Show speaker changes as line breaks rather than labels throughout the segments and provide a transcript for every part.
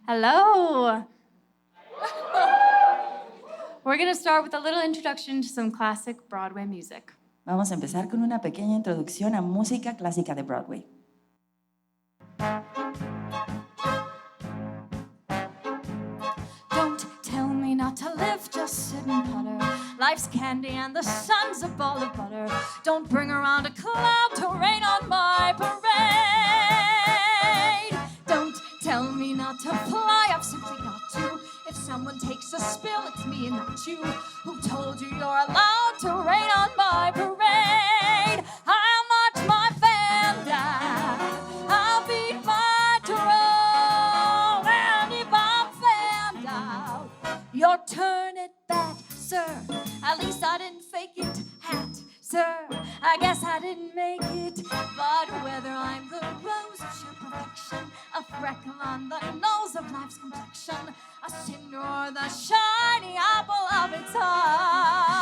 Hello. We're going to start with a little introduction to some classic Broadway music.
Vamos a empezar con una pequeña introducción a música clásica de Broadway.
Don't tell me not to live, just sit and putter. Life's candy and the sun's a ball of butter. Don't bring around a cloud to rain on my parade. Don't tell me not to fly, I've simply got to. If someone takes a spill, it's me and not you. Who told you you're allowed to rain on my parade? I'll march my band down, I'll beat my drum, and if I'm fanned out, your turn at bat, sir. At least I didn't fake it, hat, sir. I guess I didn't make it, but whether I'm the rose of sheer perfection, a freckle on the nose of life's complexion, a cinder or the shiny apple of its eye,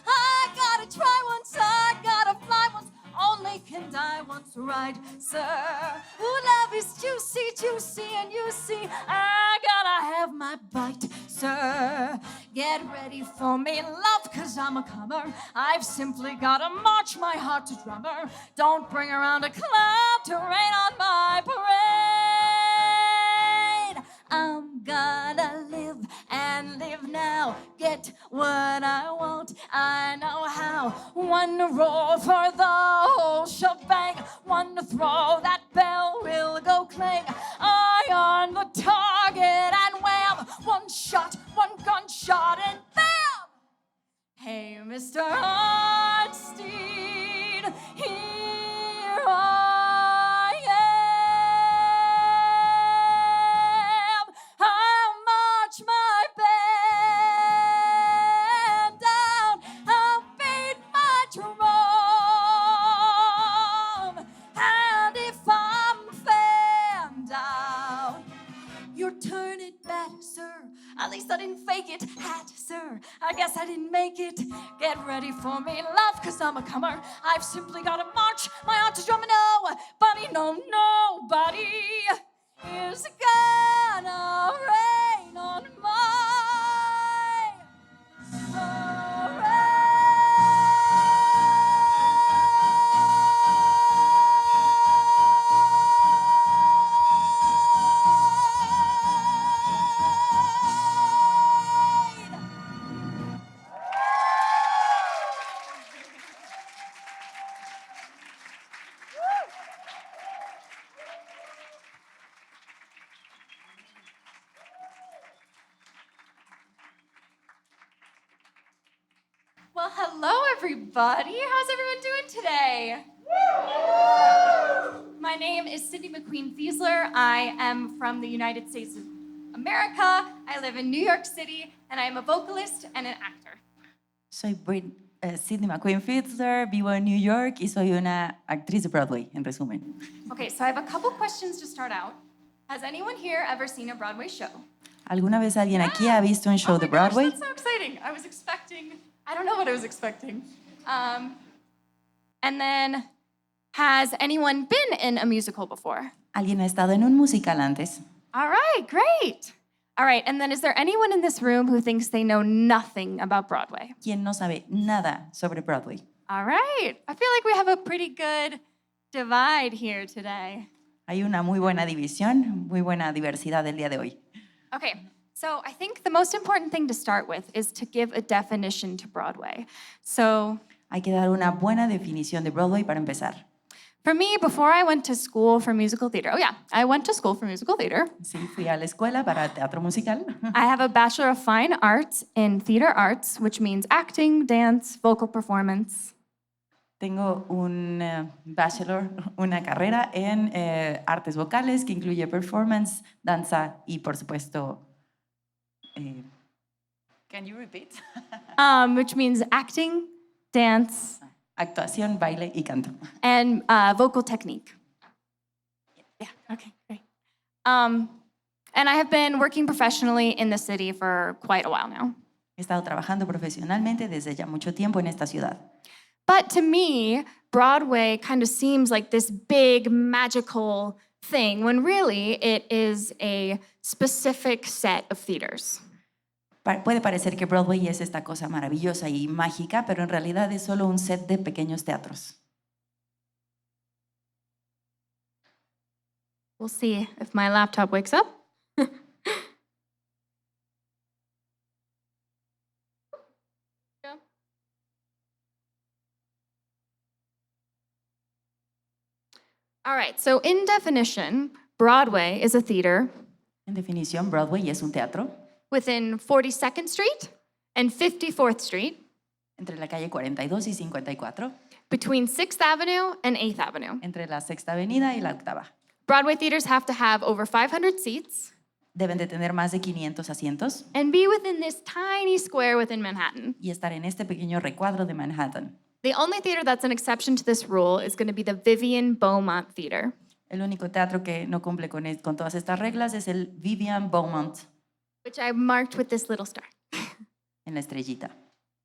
I gotta try once, I gotta fly once, only can die once, right, sir? Ooh, love is juicy, juicy, and you see, I gotta have my bite, sir. Get ready for me, love, 'cause I'm a comer. I've simply gotta march my heart to drummer. Don't bring around a cloud to rain on my parade. I'm gonna live and live now. Get what I want, I know how. One roll for the whole shebang. One to throw, that bell will go clang. Eye on the target and wham. One shot, one gunshot and bam! Hey, Mr. Arnstein, here I am. I'll march my band down, I'll beat my drum, and if I'm fanned out, your turn at bat, sir. At least I didn't fake it, hat, sir. I guess I didn't make it. Get ready for me, love, 'cause I'm a comer. I've simply gotta march my heart to drum. Nobody, no, nobody is gonna rain on my parade. Well, hello, everybody. How's everyone doing today? My name is McQueen Fieseler. I am from the United States of America. I live in New York City, and I am a vocalist and an actor.
Soy Sydney McQueen Fieseler, vivo en New York y soy una actriz de Broadway, en resumen.
Okay, so I have a couple questions to start out. Has anyone here ever seen a Broadway show?
¿Alguna vez alguien aquí ha visto un show de Broadway?
Gosh, that's so exciting. I don't know what I was expecting. And then, has anyone been in a musical before?
¿Alguien ha estado en un musical antes?
All right, great. All right, and then is there anyone in this room who thinks they know nothing about Broadway?
¿Quién no sabe nada sobre Broadway?
All right, I feel like we have a pretty good divide here today.
Hay una muy buena división, muy buena diversidad el día de hoy.
Okay, so I think the most important thing to start with is to give a definition to Broadway. So
hay que dar una buena definición de Broadway para empezar.
For me, before I went to school for musical theater, I went to school for musical theater.
Sí, fui a la escuela para teatro musical.
I have a Bachelor of Fine Arts in Theater Arts, which means acting, dance, vocal performance.
Tengo un bachelor, una carrera en artes vocales que incluye performance, danza y, por supuesto, can you repeat?
Which means acting, dance,
actuación, baile y canto.
And vocal technique. Yeah, okay, great. And I have been working professionally in the city for quite a while now.
He estado trabajando profesionalmente desde ya mucho tiempo en esta ciudad.
But to me, Broadway kind of seems like this big, magical thing when really it is a specific set of theaters.
Puede parecer que Broadway es esta cosa maravillosa y mágica, pero en realidad es solo un set de pequeños teatros.
We'll see if my laptop wakes up. All right, so in definition, Broadway is a theater
En definición, Broadway es un teatro
within 42nd Street and 54th Street,
entre la calle 42 y 54,
between 6th Avenue and 8th Avenue.
entre la Sexta Avenida y la Octava.
Broadway theaters have to have over 500 seats
Deben de tener más de 500 asientos
and be within this tiny square within Manhattan.
y estar en este pequeño recuadro de Manhattan.
The only theater that's an exception to this rule is going to be the Vivian Beaumont Theater.
El único teatro que no cumple con todas estas reglas es el Vivian Beaumont,
which I marked with this little star.
en la estrellita.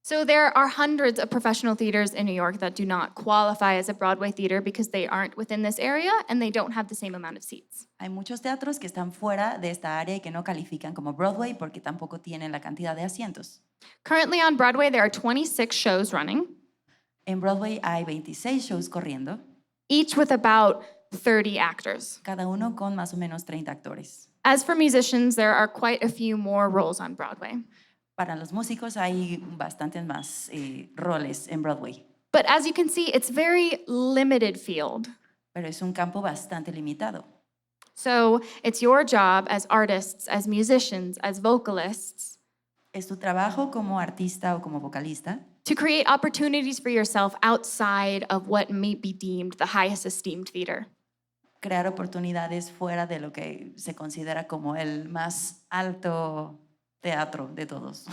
So there are hundreds of professional theaters in New York that do not qualify as a Broadway theater because they aren't within this area and they don't have the same amount of seats.
Hay muchos teatros que están fuera de esta área y que no califican como Broadway porque tampoco tienen la cantidad de asientos.
Currently on Broadway, there are 26 shows running,
En Broadway hay 26 shows corriendo,
each with about 30 actors.
cada uno con más o menos 30 actores.
As for musicians, there are quite a few more roles on Broadway.
Para los músicos hay bastantes más roles en Broadway,
But as you can see, it's very limited field.
pero es un campo bastante limitado.
So it's your job as artists, as musicians, as vocalists,
Es tu trabajo como artista o como vocalista
to create opportunities for yourself outside of what may be deemed the highest esteemed theater.
crear oportunidades fuera de lo que se considera como el más alto teatro de todos.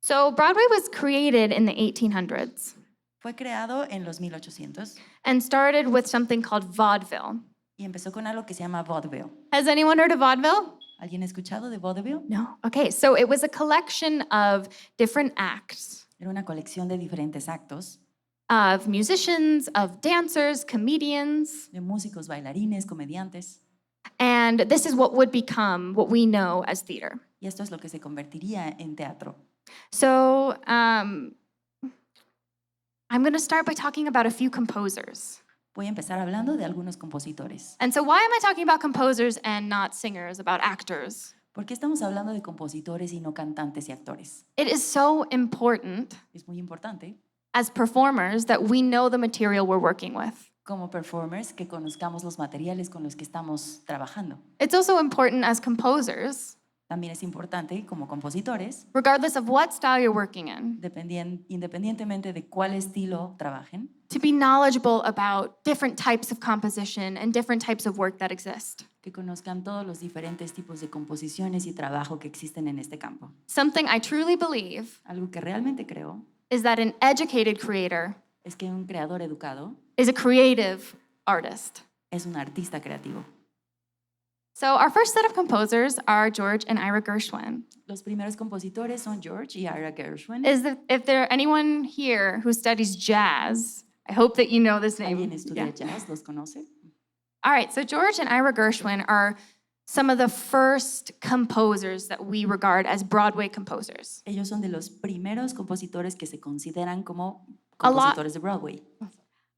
So Broadway was created in the 1800s
Fue creado en los 1800
and started with something called vaudeville.
y empezó con algo que se llama vaudeville.
Has anyone heard of vaudeville?
¿Alguien ha escuchado de vaudeville?
No. Okay, so it was a collection of different acts
Era una colección de diferentes actos,
of musicians, of dancers, comedians,
de músicos, bailarines, comediantes,
and this is what would become what we know as theater.
y esto es lo que se convertiría en teatro.
So I'm going to start by talking about a few composers.
Voy a empezar hablando de algunos compositores.
And so why am I talking about composers and not singers, about actors?
¿Por qué estamos hablando de compositores y no cantantes y actores?
It is so important
Es muy importante,
as performers that we know the material we're working with.
como performers, que conozcamos los materiales con los que estamos trabajando.
It's also important as composers,
También es importante, como compositores,
regardless of what style you're working in,
independientemente de cuál estilo trabajen,
to be knowledgeable about different types of composition and different types of work that exist.
que conozcan todos los diferentes tipos de composiciones y trabajo que existen en este campo.
Something I truly believe
Algo que realmente creo
is that an educated creator
es que un creador educado
is a creative artist.
es un artista creativo.
So our first set of composers are George and Ira Gershwin.
Los primeros compositores son George y Ira Gershwin.
If there anyone here who studies jazz, I hope that you know this name.
¿Alguien estudia
Yeah.
jazz? ¿Los conoce?
All right, so George and Ira Gershwin are some of the first composers that we regard as Broadway composers.
Ellos son de los primeros compositores que se consideran como
A lot-
compositores de Broadway.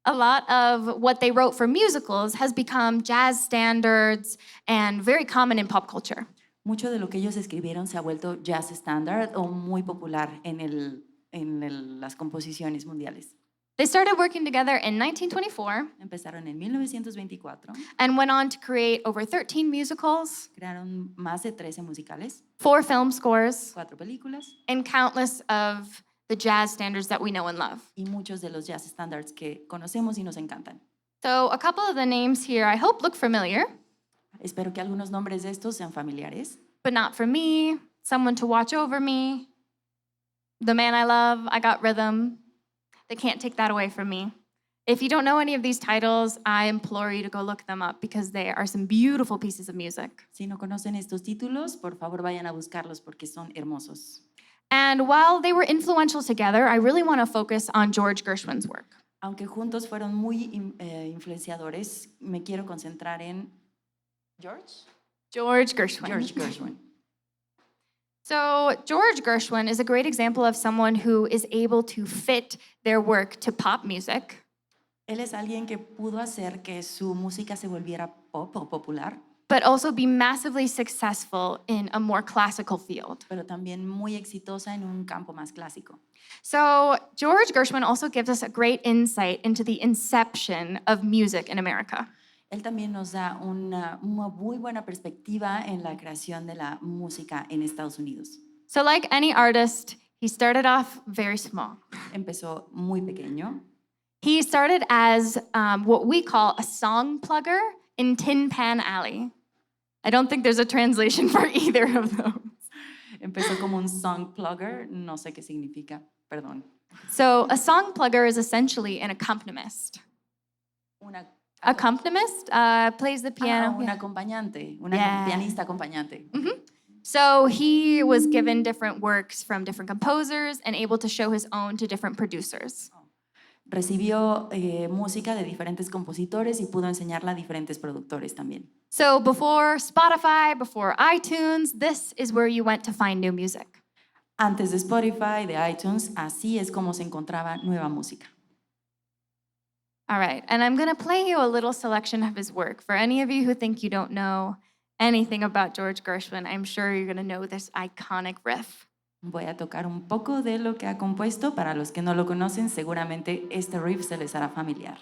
A lot of what they wrote for musicals has become jazz standards and very common in pop culture.
Mucho de lo que ellos escribieron se ha vuelto jazz standard o muy popular en las composiciones mundiales.
They started working together in 1924
Empezaron en 1924,
and went on to create over 13 musicals,
crearon más de 13 musicales,
4 film scores,
4 películas
and countless of the jazz standards that we know and love.
y muchos de los jazz standards que conocemos y nos encantan.
So a couple of the names here I hope look familiar,
Espero que algunos nombres de estos sean familiares.
but not for me, someone to watch over me, the man I love, I got rhythm. They can't take that away from me. If you don't know any of these titles, I implore you to go look them up because they are some beautiful pieces of music.
Si no conocen estos títulos, por favor vayan a buscarlos porque son hermosos.
And while they were influential together, I really want to focus on George Gershwin's work.
Aunque juntos fueron muy influenciadores, me quiero concentrar en
George Gershwin.
George Gershwin.
So George Gershwin is a great example of someone who is able to fit their work to pop music,
Él es alguien que pudo hacer que su música se volviera pop o popular,
but also be massively successful in a more classical field.
pero también muy exitosa en un campo más clásico.
So George Gershwin also gives us a great insight into the inception of music in America.
Él también nos da una muy buena perspectiva en la creación de la música en Estados Unidos.
So like any artist, he started off very small.
Empezó muy pequeño.
He started as what we call a song plugger in Tin Pan Alley. I don't think there's a translation for either of those.
Empezó como un song plugger, no sé qué significa, perdón.
So a song plugger is essentially an accompanist.
Una,
Accompanist plays the piano.
un acompañante, una
Yeah.
pianista acompañante.
So he was given different works from different composers and able to show his own to different producers.
Recibió música de diferentes compositores y pudo enseñarla a diferentes productores también.
So before Spotify, before iTunes, this is where you went to find new music.
Antes de Spotify, de iTunes, así es como se encontraba nueva música.
All right, and I'm going to play you a little selection of his work. For any of you who think you don't know anything about George Gershwin, I'm sure you're going to know this iconic riff.
Voy a tocar un poco de lo que ha compuesto. Para los que no lo conocen, seguramente este riff se les hará familiar.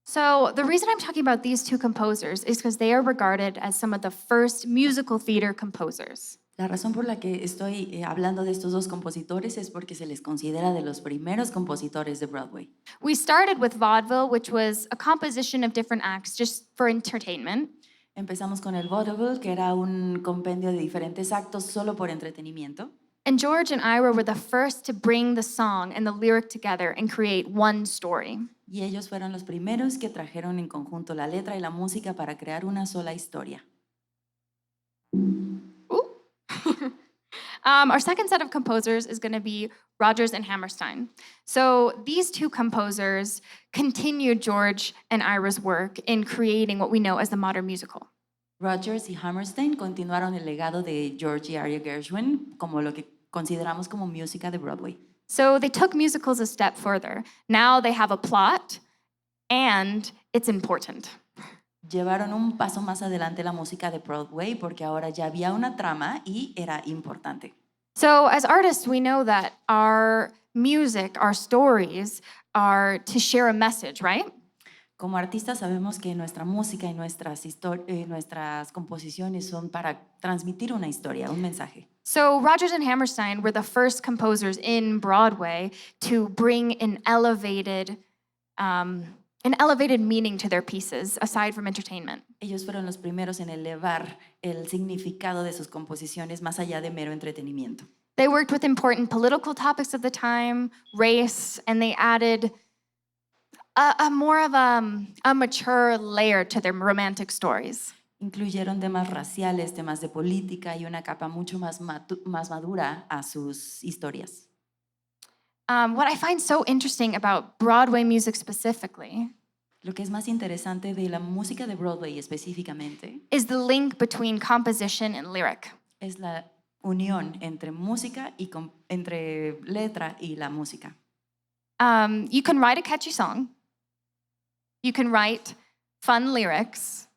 So the reason I'm talking about these two composers is because they are regarded as some of the first musical theater composers.
La razón por la que estoy hablando de estos dos compositores es porque se les considera de los primeros compositores de Broadway.
We started with vaudeville, which was a composition of different acts just for entertainment.
Empezamos con el vaudeville, que era un compendio de diferentes actos solo por entretenimiento.
And George and Ira were the first to bring the song and the lyric together and create one story.
Y ellos fueron los primeros que trajeron en conjunto la letra y la música para crear una sola historia.
Our second set of composers is going to be Rodgers and Hammerstein. So these two composers continued George and Ira's work in creating what we know as the modern musical.
Rodgers y Hammerstein continuaron el legado de George y Ira Gershwin como lo que consideramos como música de Broadway.
So they took musicals a step further. Now they have a plot and it's important.
Llevaron un paso más adelante la música de Broadway porque ahora ya había una trama y era importante.
So as artists, we know that our music, our stories are to share a message, right?
Como artistas sabemos que nuestra música y nuestras composiciones son para transmitir una historia, un mensaje.
So Rodgers and Hammerstein were the first composers in Broadway to bring an elevated meaning to their pieces, aside from entertainment.
Ellos fueron los primeros en elevar el significado de sus composiciones más allá de mero entretenimiento.
They worked with important political topics of the time, race, and they added a more of a mature layer to their romantic stories.
Incluyeron temas raciales, temas de política y una capa mucho más madura a sus historias.
What I find so interesting about Broadway music specifically
Lo que es más interesante de la música de Broadway específicamente
is the link between composition and lyric.
es la unión entre música y entre letra y la música.
You can write a catchy song, you can write fun lyrics,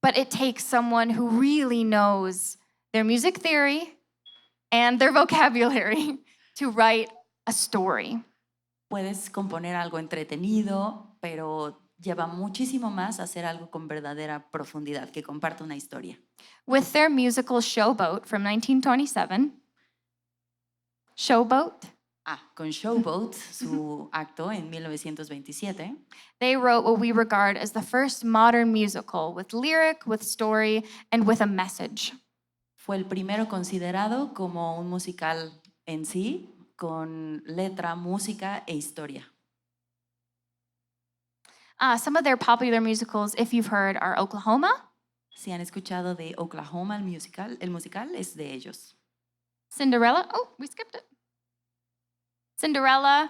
but it takes someone who really knows their music theory and their vocabulary to write a story.
Puedes componer algo entretenido, pero lleva muchísimo más a hacer algo con verdadera profundidad, que comparta una historia.
With their musical Showboat from 1927, Showboat,
Con Showboat, su acto en 1927,
they wrote what we regard as the first modern musical with lyric, with story, and with a message.
fue el primero considerado como un musical en sí, con letra, música e historia.
Some of their popular musicals, if you've heard, are Oklahoma,
Si han escuchado de Oklahoma, el musical es de ellos.
Cinderella, oh, we skipped it. Cinderella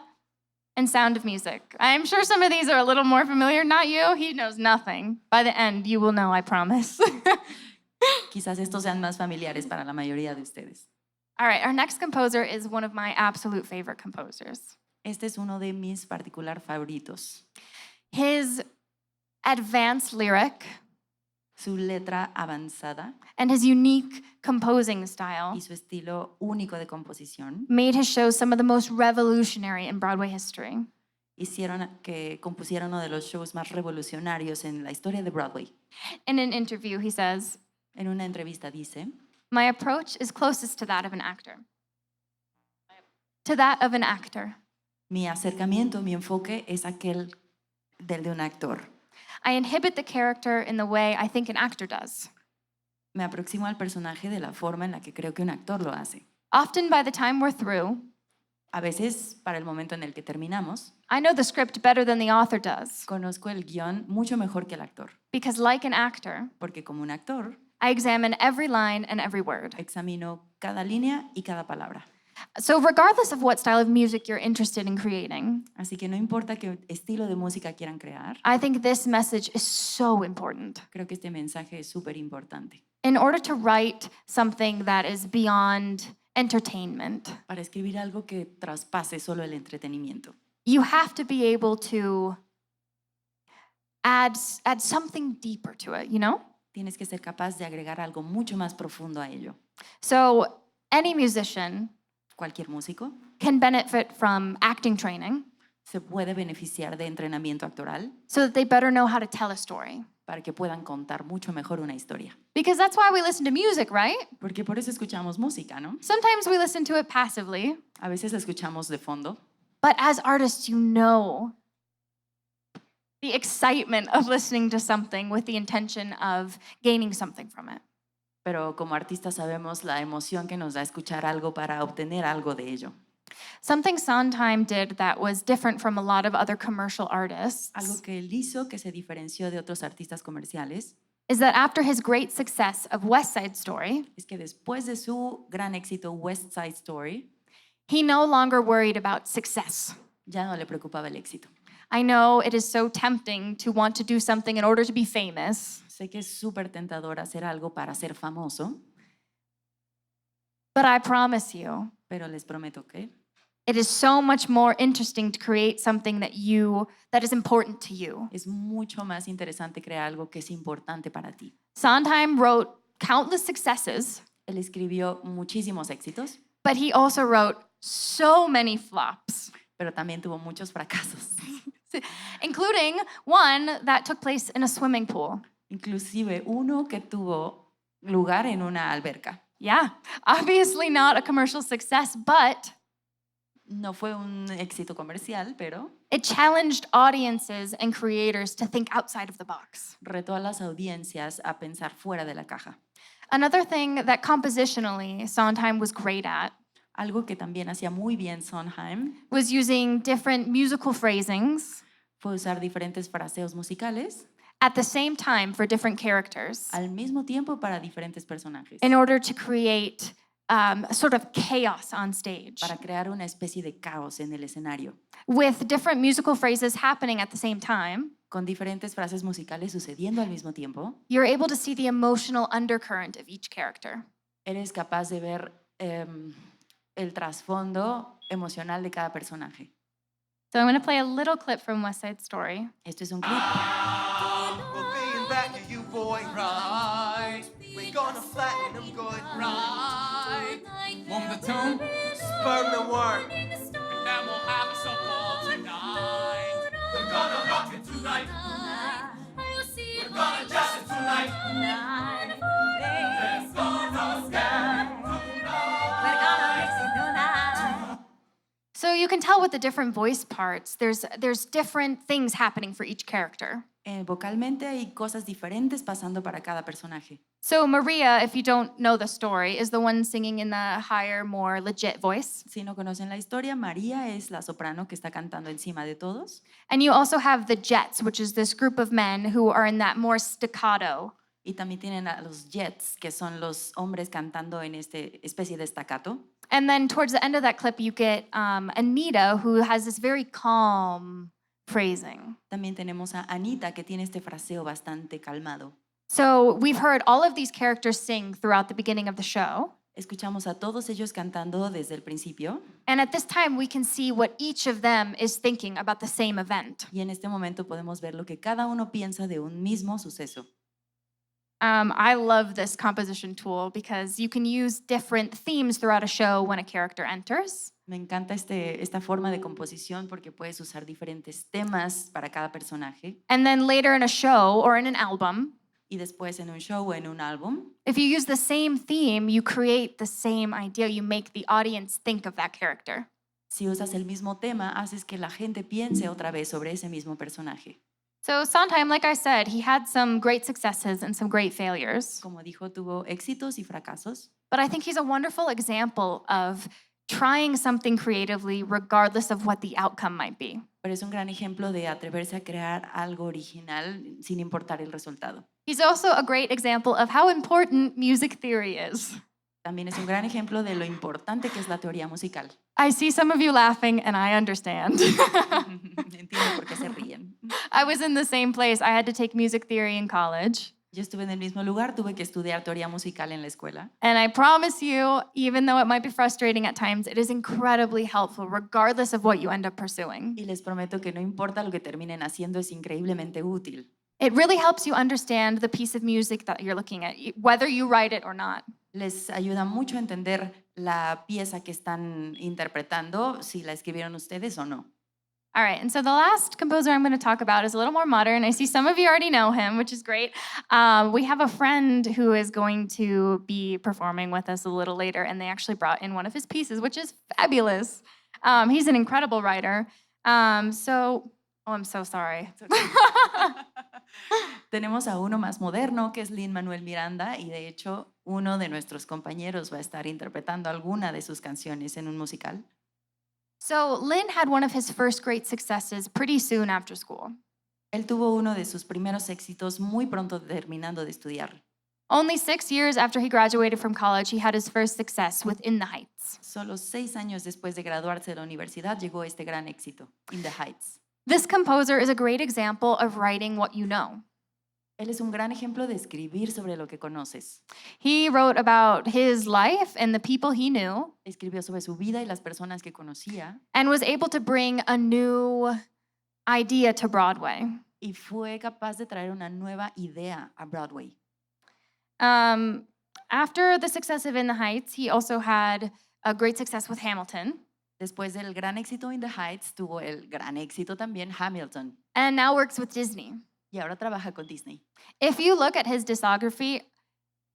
and Sound of Music. I'm sure some of these are a little more familiar. Not you, he knows nothing. By the end, you will know, I promise.
Quizás estos sean más familiares para la mayoría de ustedes.
All right, our next composer is one of my absolute favorite composers.
Este es uno de mis particular favoritos.
His advanced lyric
Su letra avanzada
and his unique composing style
y su estilo único de composición
made his shows some of the most revolutionary in Broadway history.
hicieron que compusiera uno de los shows más revolucionarios en la historia de Broadway.
In an interview, he says,
En una entrevista dice,
"My approach is closest to that of an actor." To that of an actor.
mi acercamiento, mi enfoque es aquel del de un actor.
I inhibit the character in the way I think an actor does.
Me aproximo al personaje de la forma en la que creo que un actor lo hace.
Often by the time we're through,
A veces, para el momento en el que terminamos,
I know the script better than the author does.
conozco el guión mucho mejor que el actor,
Because like an actor,
porque como un actor,
I examine every line and every word.
examino cada línea y cada palabra.
So regardless of what style of music you're interested in creating,
Así que no importa qué estilo de música quieran crear,
I think this message is so important.
creo que este mensaje es súper importante.
In order to write something that is beyond entertainment,
Para escribir algo que traspase solo el entretenimiento,
you have to be able to add something deeper to it, you know?
tienes que ser capaz de agregar algo mucho más profundo a ello.
So any musician
Cualquier músico
can benefit from acting training
se puede beneficiar de entrenamiento actoral
so that they better know how to tell a story.
para que puedan contar mucho mejor una historia.
Because that's why we listen to music, right?
Porque por eso escuchamos música, ¿no?
Sometimes we listen to it passively,
A veces la escuchamos de fondo,
but as artists, you know the excitement of listening to something with the intention of gaining something from it.
pero como artistas sabemos la emoción que nos da escuchar algo para obtener algo de ello.
Something Sondheim did that was different from a lot of other commercial artists
Algo que él hizo que se diferenció de otros artistas comerciales
is that after his great success of West Side Story,
es que después de su gran éxito West Side Story,
he no longer worried about success.
ya no le preocupaba el éxito.
I know it is so tempting to want to do something in order to be famous,
Sé que es súper tentador hacer algo para ser famoso,
but I promise you,
pero les prometo que
it is so much more interesting to create something that is important to you.
es mucho más interesante crear algo que es importante para ti.
Sondheim wrote countless successes,
Él escribió muchísimos éxitos,
but he also wrote so many flops,
pero también tuvo muchos fracasos,
including one that took place in a swimming pool.
inclusive uno que tuvo lugar en una alberca.
Yeah, obviously not a commercial success, but
No fue un éxito comercial, pero
it challenged audiences and creators to think outside of the box.
retó a las audiencias a pensar fuera de la caja.
Another thing that compositionally Sondheim was great at
Algo que también hacía muy bien Sondheim
was using different musical phrasings
fue usar diferentes fraseos musicales
at the same time for different characters
al mismo tiempo para diferentes personajes,
in order to create a sort of chaos on stage
para crear una especie de caos en el escenario,
with different musical phrases happening at the same time.
con diferentes frases musicales sucediendo al mismo tiempo.
You're able to see the emotional undercurrent of each character.
Eres capaz de ver el trasfondo emocional de cada personaje.
So I'm going to play a little clip from West Side Story.
Esto es un clip.
We're being back at you, boy.
Right,
We're gonna flatten them good.
right. Warm the tune,
Sperm the worm.
and then we'll have some ball
tonight.
You see
We're gonna jazz it tonight. Let's go to sky.
So you can tell with the different voice parts, there's different things happening for each character.
Vocalmente hay cosas diferentes pasando para cada personaje.
So Maria, if you don't know the story, is the one singing in the higher, more legit voice.
Si no conocen la historia, María es la soprano que está cantando encima de todos.
And you also have the Jets, which is this group of men who are in that more staccato.
Y también tienen a los Jets, que son los hombres cantando en esta especie de staccato.
And then towards the end of that clip, you get Anita, who has this very calm phrasing.
También tenemos a Anita, que tiene este fraseo bastante calmado.
So we've heard all of these characters sing throughout the beginning of the show.
Escuchamos a todos ellos cantando desde el principio.
And at this time, we can see what each of them is thinking about the same event.
Y en este momento podemos ver lo que cada uno piensa de un mismo suceso.
I love this composition tool because you can use different themes throughout a show when a character enters.
Me encanta esta forma de composición porque puedes usar diferentes temas para cada personaje.
And then later in a show or in an album,
Y después en un show o en un álbum,
if you use the same theme, you create the same idea. You make the audience think of that character.
si usas el mismo tema, haces que la gente piense otra vez sobre ese mismo personaje.
So Sondheim, like I said, he had some great successes and some great failures.
Como dijo, tuvo éxitos y fracasos,
But I think he's a wonderful example of trying something creatively regardless of what the outcome might be.
pero es un gran ejemplo de atreverse a crear algo original sin importar el resultado.
He's also a great example of how important music theory is.
También es un gran ejemplo de lo importante que es la teoría musical.
I see some of you laughing, and I understand.
Entiendo por qué se ríen.
I was in the same place. I had to take music theory in college.
Yo estuve en el mismo lugar, tuve que estudiar teoría musical en la escuela.
And I promise you, even though it might be frustrating at times, it is incredibly helpful regardless of what you end up pursuing.
Y les prometo que no importa lo que terminen haciendo, es increíblemente útil.
It really helps you understand the piece of music that you're looking at, whether you write it or not.
Les ayuda mucho a entender la pieza que están interpretando, si la escribieron ustedes o no.
All right, and so the last composer I'm going to talk about is a little more modern. I see some of you already know him, which is great. We have a friend who is going to be performing with us a little later, and they actually brought in one of his pieces, which is fabulous. He's an incredible writer. I'm so sorry.
Tenemos a uno más moderno, que es Lin-Manuel Miranda, y de hecho uno de nuestros compañeros va a estar interpretando alguna de sus canciones en un musical.
So Lin had one of his first great successes pretty soon after school.
Él tuvo uno de sus primeros éxitos muy pronto terminando de estudiar.
Only 6 years after he graduated from college, he had his first success with In the Heights.
Solo 6 años después de graduarse de la universidad llegó este gran éxito, In the Heights.
This composer is a great example of writing what you know.
Él es un gran ejemplo de escribir sobre lo que conoces.
He wrote about his life and the people he knew
Escribió sobre su vida y las personas que conocía
and was able to bring a new idea to Broadway.
y fue capaz de traer una nueva idea a Broadway.
After the success of In the Heights, he also had a great success with Hamilton,
Después del gran éxito In the Heights, tuvo el gran éxito también Hamilton
and now works with Disney.
y ahora trabaja con Disney.
If you look at his discography,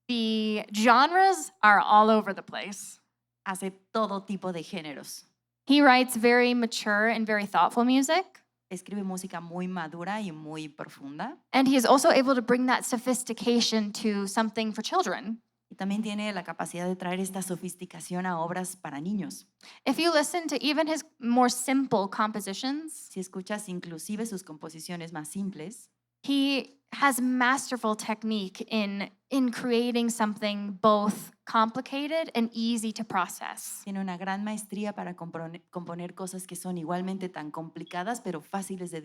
the genres are all over the place.
Hace todo tipo de géneros.
He writes very mature and very thoughtful music,
Escribe música muy madura y muy profunda.
and he is also able to bring that sophistication to something for children.
Y también tiene la capacidad de traer esta sofisticación a obras para niños.
If you listen to even his more simple compositions,
Si escuchas inclusive sus composiciones más simples,
he has masterful technique in creating something both complicated and easy to process.
tiene una gran maestría para componer cosas que son igualmente tan complicadas pero fáciles de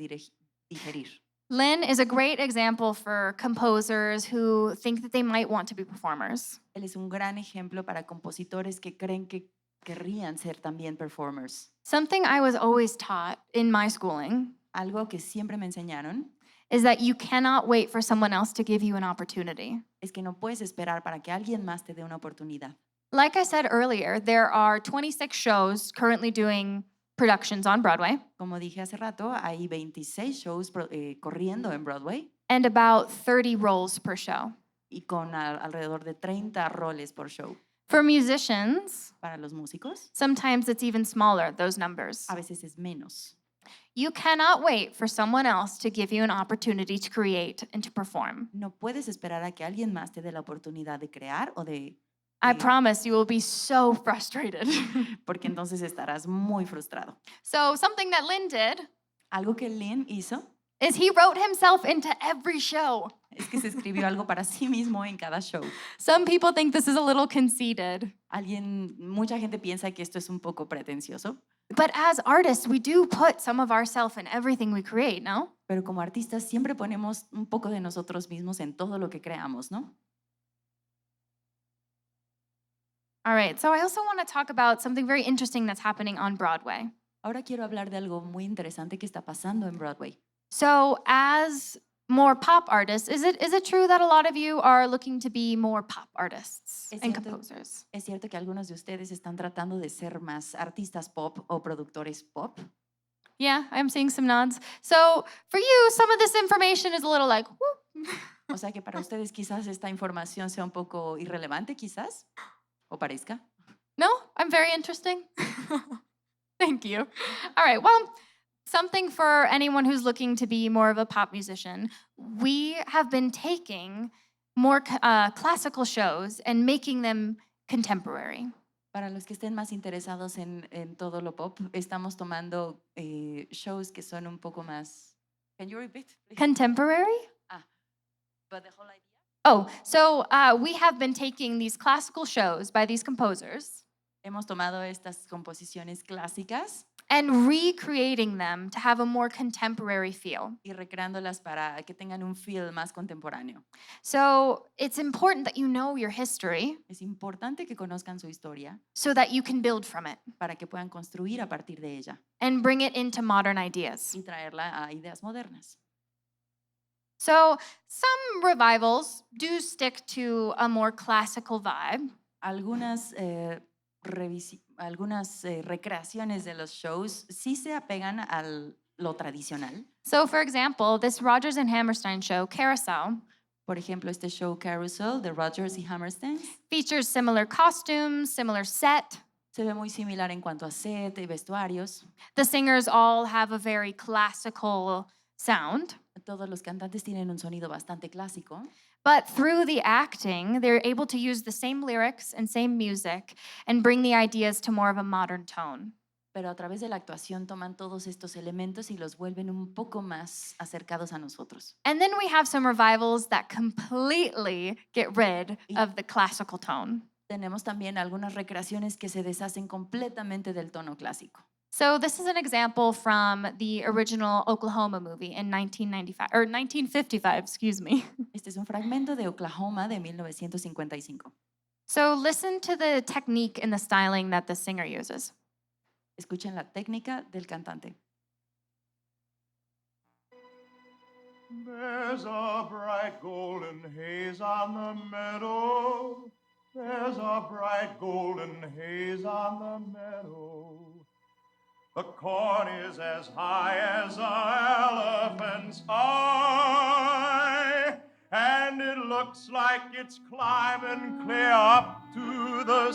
digerir.
Lin is a great example for composers who think that they might want to be performers.
Él es un gran ejemplo para compositores que creen que querrían ser también performers.
Something I was always taught in my schooling
Algo que siempre me enseñaron
is that you cannot wait for someone else to give you an opportunity.
es que no puedes esperar para que alguien más te dé una oportunidad.
Like I said earlier, there are 26 shows currently doing productions on Broadway
Como dije hace rato, hay 26 shows corriendo en Broadway
and about 30 roles per show.
y con alrededor de 30 roles por show.
For musicians,
Para los músicos,
sometimes it's even smaller, those numbers.
a veces es menos.
You cannot wait for someone else to give you an opportunity to create and to perform.
No puedes esperar a que alguien más te dé la oportunidad de crear o de...
I promise you will be so frustrated.
porque entonces estarás muy frustrado.
So something that Lynn did
Algo que Lynn hizo
is he wrote himself into every show.
es que se escribió algo para sí mismo en cada show.
Some people think this is a little conceited.
Mucha gente piensa que esto es un poco pretencioso,
But as artists, we do put some of ourselves in everything we create, no?
pero como artistas siempre ponemos un poco de nosotros mismos en todo lo que creamos, ¿no?
All right, so I also want to talk about something very interesting that's happening on Broadway.
Ahora quiero hablar de algo muy interesante que está pasando en Broadway.
So as more pop artists, is it true that a lot of you are looking to be more pop artists
Es
and
cierto.
composers?
Es cierto que algunos de ustedes están tratando de ser más artistas pop o productores pop.
Yeah, I'm seeing some nods. So for you, some of this information is a little like, whoop.
O sea que para ustedes quizás esta información sea un poco irrelevante, quizás, o parezca.
No, I'm very interesting. Thank you. All right, well, something for anyone who's looking to be more of a pop musician. We have been taking more classical shows and making them contemporary.
Para los que estén más interesados en todo lo pop, estamos tomando shows que son un poco más... Can you repeat, please?
Contemporary?
But the whole idea?
Oh, so we have been taking these classical shows by these composers
Hemos tomado estas composiciones clásicas
and recreating them to have a more contemporary feel.
y recreándolas para que tengan un feel más contemporáneo.
So it's important that you know your history
Es importante que conozcan su historia
so that you can build from it
para que puedan construir a partir de ella
and bring it into modern ideas.
y traerla a ideas modernas.
So some revivals do stick to a more classical vibe.
Algunas recreaciones de los shows sí se apegan a lo tradicional.
So for example, this Rodgers and Hammerstein show, Carousel,
Por ejemplo, este show Carousel de Rodgers y Hammerstein
features similar costumes, similar set.
se ve muy similar en cuanto a set y vestuarios.
The singers all have a very classical sound.
Todos los cantantes tienen un sonido bastante clásico,
But through the acting, they're able to use the same lyrics and same music and bring the ideas to more of a modern tone.
pero a través de la actuación toman todos estos elementos y los vuelven un poco más acercados a nosotros.
And then we have some revivals that completely get rid of the classical tone.
Tenemos también algunas recreaciones que se deshacen completamente del tono clásico.
So this is an example from the original Oklahoma movie in 1995 or 1955, excuse me.
Este es un fragmento de Oklahoma de 1955.
So listen to the technique and the styling that the singer uses.
Escuchen la técnica del cantante.
There's a bright golden haze on the meadow. There's a bright golden haze on the meadow. The corn is as high as an elephant's eye, and it looks like it's climbing clear up to the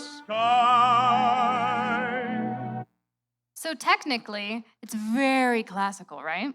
sky.
So technically, it's very classical, right?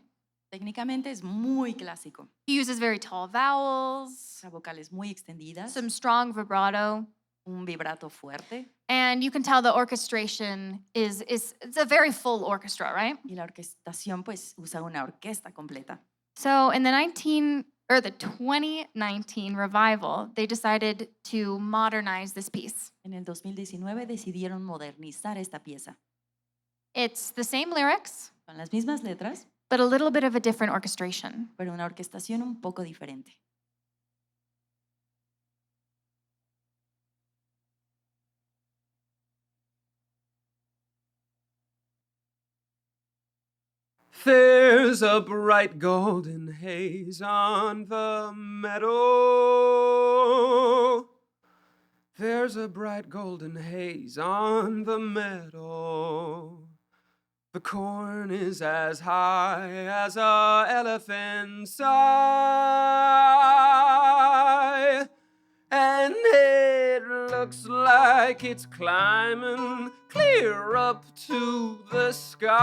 Técnicamente es muy clásico.
He uses very tall vowels,
Vocales muy extendidas,
some strong vibrato,
un vibrato fuerte
and you can tell the orchestration is it's a very full orchestra, right?
y la orquestación pues usa una orquesta completa.
So in the 2019 revival, they decided to modernize this piece.
En el 2019 decidieron modernizar esta pieza.
It's the same lyrics,
Son las mismas letras,
but a little bit of a different orchestration.
pero una orquestación un poco diferente.
There's a bright golden haze on the meadow. There's a bright golden haze on the meadow. The corn is as high as a elephant's eye, and it looks like it's climbing clear up to the sky.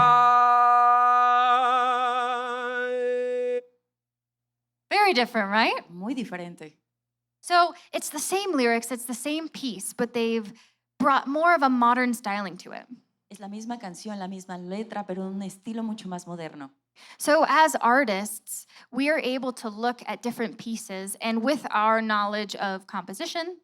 Very different, right?
Muy diferente.
So it's the same lyrics, it's the same piece, but they've brought more of a modern styling to it.
Es la misma canción, la misma letra, pero un estilo mucho más moderno.
So as artists, we are able to look at different pieces, and with our knowledge of composition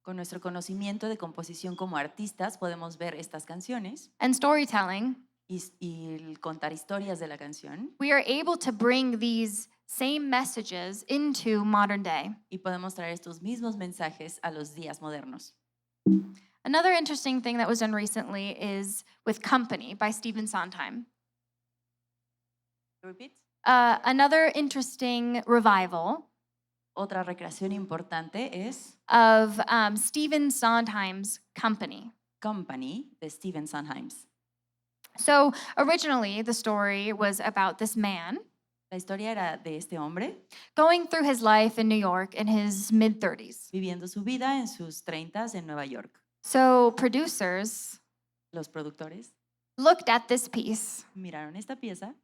Con nuestro conocimiento de composición como artistas podemos ver estas canciones
and storytelling,
y el contar historias de la canción
we are able to bring these same messages into modern day.
y podemos traer estos mismos mensajes a los días modernos.
Another interesting thing that was done recently is with Company by Stephen Sondheim.
Repeat.
Another interesting revival
Otra recreación importante es
of Stephen Sondheim's Company.
Company de Stephen Sondheim.
So originally, the story was about this man
La historia era de este hombre
going through his life in New York in his mid-30s.
viviendo su vida en sus 30s en Nueva York.
So producers
Los productores
looked at this piece
miraron esta pieza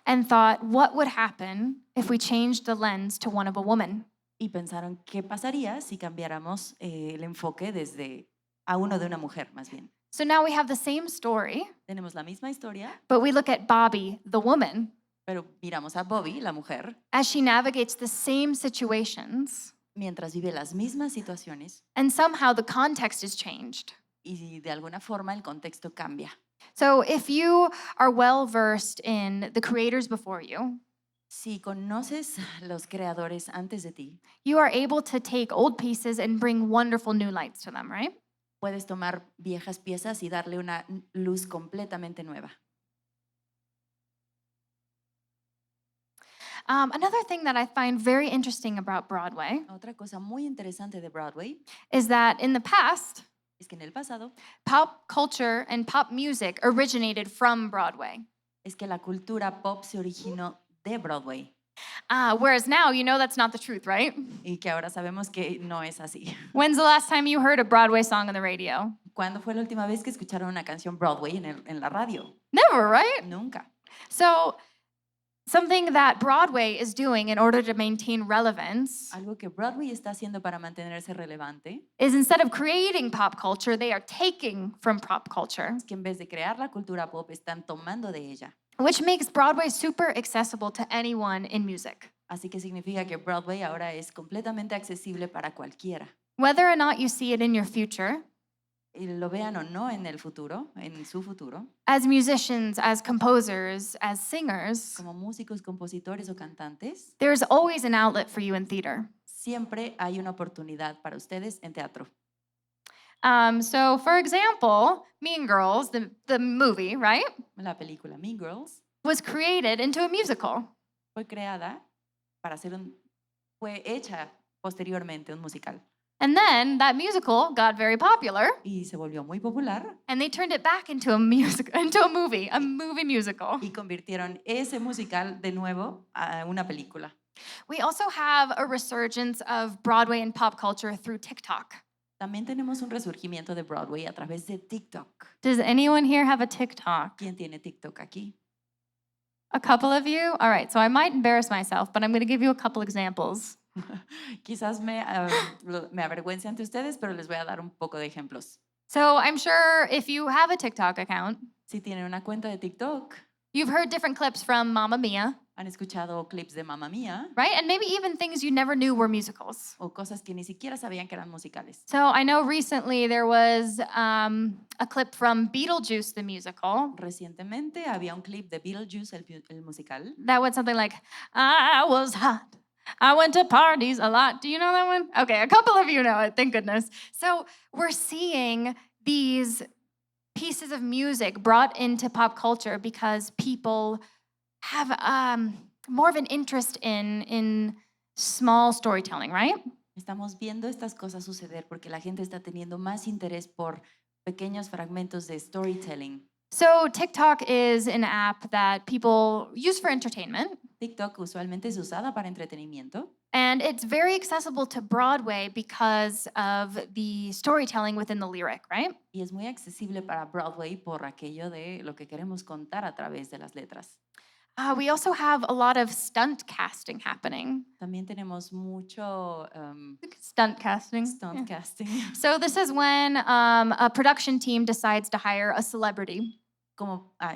and thought, what would happen if we changed the lens to one of a woman?
y pensaron qué pasaría si cambiáramos el enfoque desde a uno de una mujer, más bien.
So now we have the same story,
Tenemos la misma historia,
but we look at Bobby, the woman,
pero miramos a Bobby, la mujer,
as she navigates the same situations,
mientras vive las mismas situaciones
and somehow the context is changed.
y de alguna forma el contexto cambia.
So if you are well versed in the creators before you,
Si conoces los creadores antes de ti,
you are able to take old pieces and bring wonderful new lights to them, right?
puedes tomar viejas piezas y darle una luz completamente nueva.
Another thing that I find very interesting about Broadway
Otra cosa muy interesante de Broadway
is that in the past,
es que en el pasado
pop culture and pop music originated from Broadway.
es que la cultura pop se originó de Broadway
Whereas now, you know that's not the truth, right?
y que ahora sabemos que no es así.
When's the last time you heard a Broadway song on the radio?
¿Cuándo fue la última vez que escucharon una canción Broadway en la radio?
Never, right?
Nunca.
So, something that Broadway is doing in order to maintain relevance
Algo que Broadway está haciendo para mantenerse relevante
is instead of creating pop culture, they are taking from pop culture,
es que en vez de crear la cultura pop están tomando de ella.
which makes Broadway super accessible to anyone in music.
Así que significa que Broadway ahora es completamente accesible para cualquiera.
Whether or not you see it in your future,
Y lo vean o no en el futuro, en su futuro,
as musicians, as composers, as singers,
como músicos, compositores o cantantes,
there's always an outlet for you in theater.
siempre hay una oportunidad para ustedes en teatro.
So, for example, Mean Girls, the movie, right,
La película Mean Girls
was created into a musical.
fue creada para ser fue hecha posteriormente un musical
And then that musical got very popular,
y se volvió muy popular
and they turned it back into a movie musical.
y convirtieron ese musical de nuevo a una película.
We also have a resurgence of Broadway and pop culture through TikTok.
También tenemos un resurgimiento de Broadway a través de TikTok.
Does anyone here have a TikTok?
¿Quién tiene TikTok aquí?
A couple of you? All right, so I might embarrass myself, but I'm going to give you a couple examples.
Quizás me avergüence ante ustedes, pero les voy a dar un poco de ejemplos.
So I'm sure if you have a TikTok account,
Si tienen una cuenta de TikTok,
you've heard different clips from Mamma Mia,
han escuchado clips de Mamma Mía
right? And maybe even things you never knew were musicals.
o cosas que ni siquiera sabían que eran musicales.
So I know recently there was a clip from Beetlejuice, the musical,
Recientemente había un clip de Beetlejuice, el musical,
that went something like, I was hot. I went to parties a lot. Do you know that one? Okay, a couple of you know it, thank goodness. So we're seeing these pieces of music brought into pop culture because people have more of an interest in small storytelling, right?
Estamos viendo estas cosas suceder porque la gente está teniendo más interés por pequeños fragmentos de storytelling.
So TikTok is an app that people use for entertainment,
TikTok usualmente es usada para entretenimiento
and it's very accessible to Broadway because of the storytelling within the lyric, right?
y es muy accesible para Broadway por aquello de lo que queremos contar a través de las letras.
We also have a lot of stunt casting happening.
También tenemos mucho
Stunt casting.
stunt
Yeah.
casting.
So this is when a production team decides to hire a celebrity.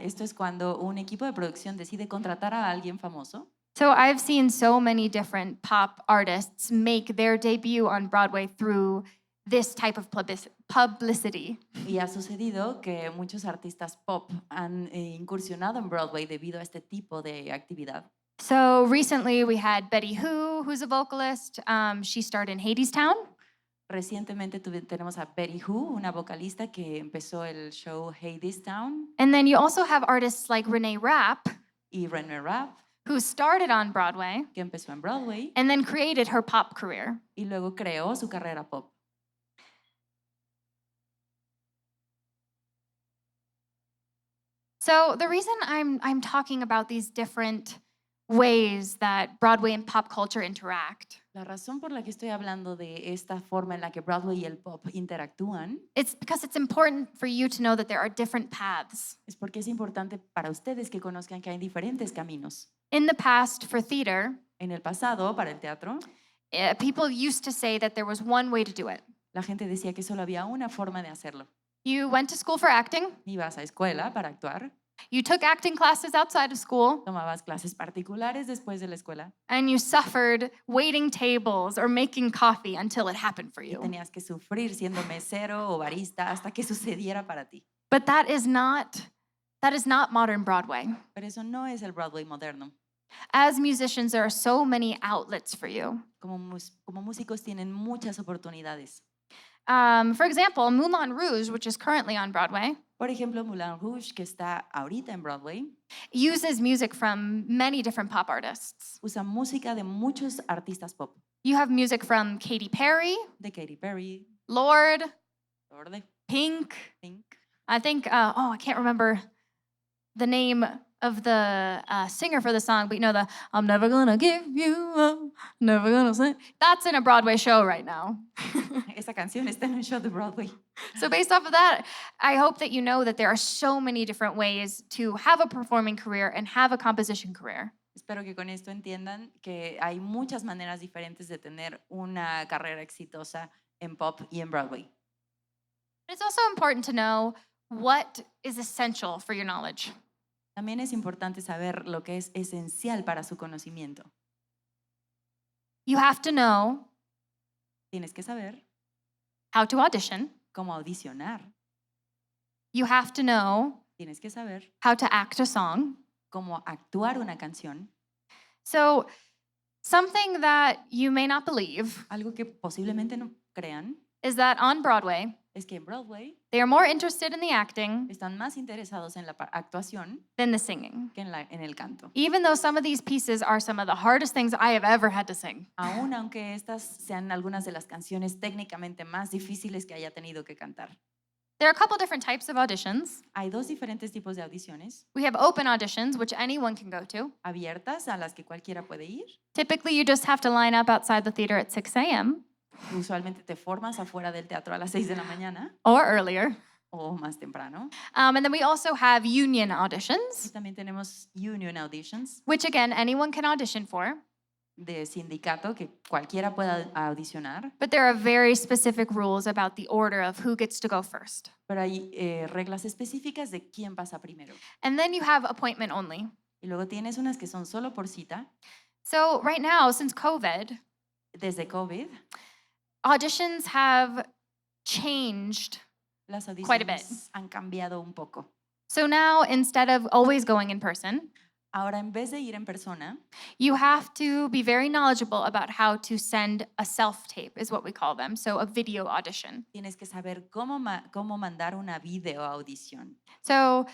Esto es cuando un equipo de producción decide contratar a alguien famoso.
So I've seen so many different pop artists make their debut on Broadway through this type of publicity.
Y ha sucedido que muchos artistas pop han incursionado en Broadway debido a este tipo de actividad.
So recently we had Betty who's a vocalist. She starred in Hadestown.
Recientemente tenemos a Betty Who, una vocalista que empezó el show Hadestown,
And then you also have artists like Renee Rapp,
y Renee Rapp,
who started on Broadway
que empezó en Broadway
and then created her pop career.
y luego creó su carrera pop.
So the reason I'm talking about these different ways that Broadway and pop culture interact,
La razón por la que estoy hablando de esta forma en la que Broadway y el pop interactúan
it's because it's important for you to know that there are different paths.
es porque es importante para ustedes que conozcan que hay diferentes caminos.
In the past, for theater,
En el pasado, para el teatro,
people used to say that there was one way to do it.
la gente decía que solo había una forma de hacerlo.
You went to school for acting,
Ibas a escuela para actuar,
you took acting classes outside of school,
tomabas clases particulares después de la escuela
and you suffered waiting tables or making coffee until it happened for
y
you.
tenías que sufrir siendo mesero o barista hasta que sucediera para ti.
But that is not modern Broadway.
Pero eso no es el Broadway moderno.
As musicians, there are so many outlets for you.
Como músicos tienen muchas oportunidades.
For example, Moulin Rouge, which is currently on Broadway,
Por ejemplo, Moulin Rouge, que está ahorita en Broadway,
uses music from many different pop artists.
usa música de muchos artistas pop.
You have music from Katy Perry,
De Katy Perry,
Lorde,
Lorde,
Pink.
Pink.
I think, I can't remember the name of the singer for the song, but you know, the I'm never gonna give you up, never gonna sing. That's in a Broadway show right now.
Esa canción está en un show de Broadway.
So based off of that, I hope that you know that there are so many different ways to have a performing career and have a composition career.
Espero que con esto entiendan que hay muchas maneras diferentes de tener una carrera exitosa en pop y en Broadway.
It's also important to know what is essential for your knowledge.
También es importante saber lo que es esencial para su conocimiento.
You have to know
Tienes que saber
how to audition.
cómo audicionar.
You have to know
Tienes que saber
how to act a song.
cómo actuar una canción.
So, something that you may not believe
Algo que posiblemente no crean
is that on Broadway,
es que en Broadway
they are more interested in the acting
están más interesados en la actuación
than the singing.
que en el canto.
Even though some of these pieces are some of the hardest things I have ever had to sing.
Aún aunque estas sean algunas de las canciones técnicamente más difíciles que haya tenido que cantar.
There are a couple different types of auditions.
Hay dos diferentes tipos de audiciones,
We have open auditions, which anyone can go to.
abiertas a las que cualquiera puede ir.
Typically, you just have to line up outside the theater at 6 a.m.
Usualmente te formas afuera del teatro a las 6 de la mañana
or earlier.
o más temprano.
And then we also have union
Y
auditions,
también tenemos union auditions
which again, anyone can audition for.
de sindicato que cualquiera pueda audicionar,
But there are very specific rules about the order of who gets to go first.
pero hay reglas específicas de quién pasa primero.
And then you have appointment only.
Y luego tienes unas que son solo por cita.
So right now, since COVID,
Desde COVID,
auditions have changed.
las
Quite a bit.
audiciones han cambiado un poco.
So now, instead of always going in person,
Ahora, en vez de ir en persona,
you have to be very knowledgeable about how to send a self-tape, is what we call them, so a video audition.
tienes que saber cómo mandar una video audición.
So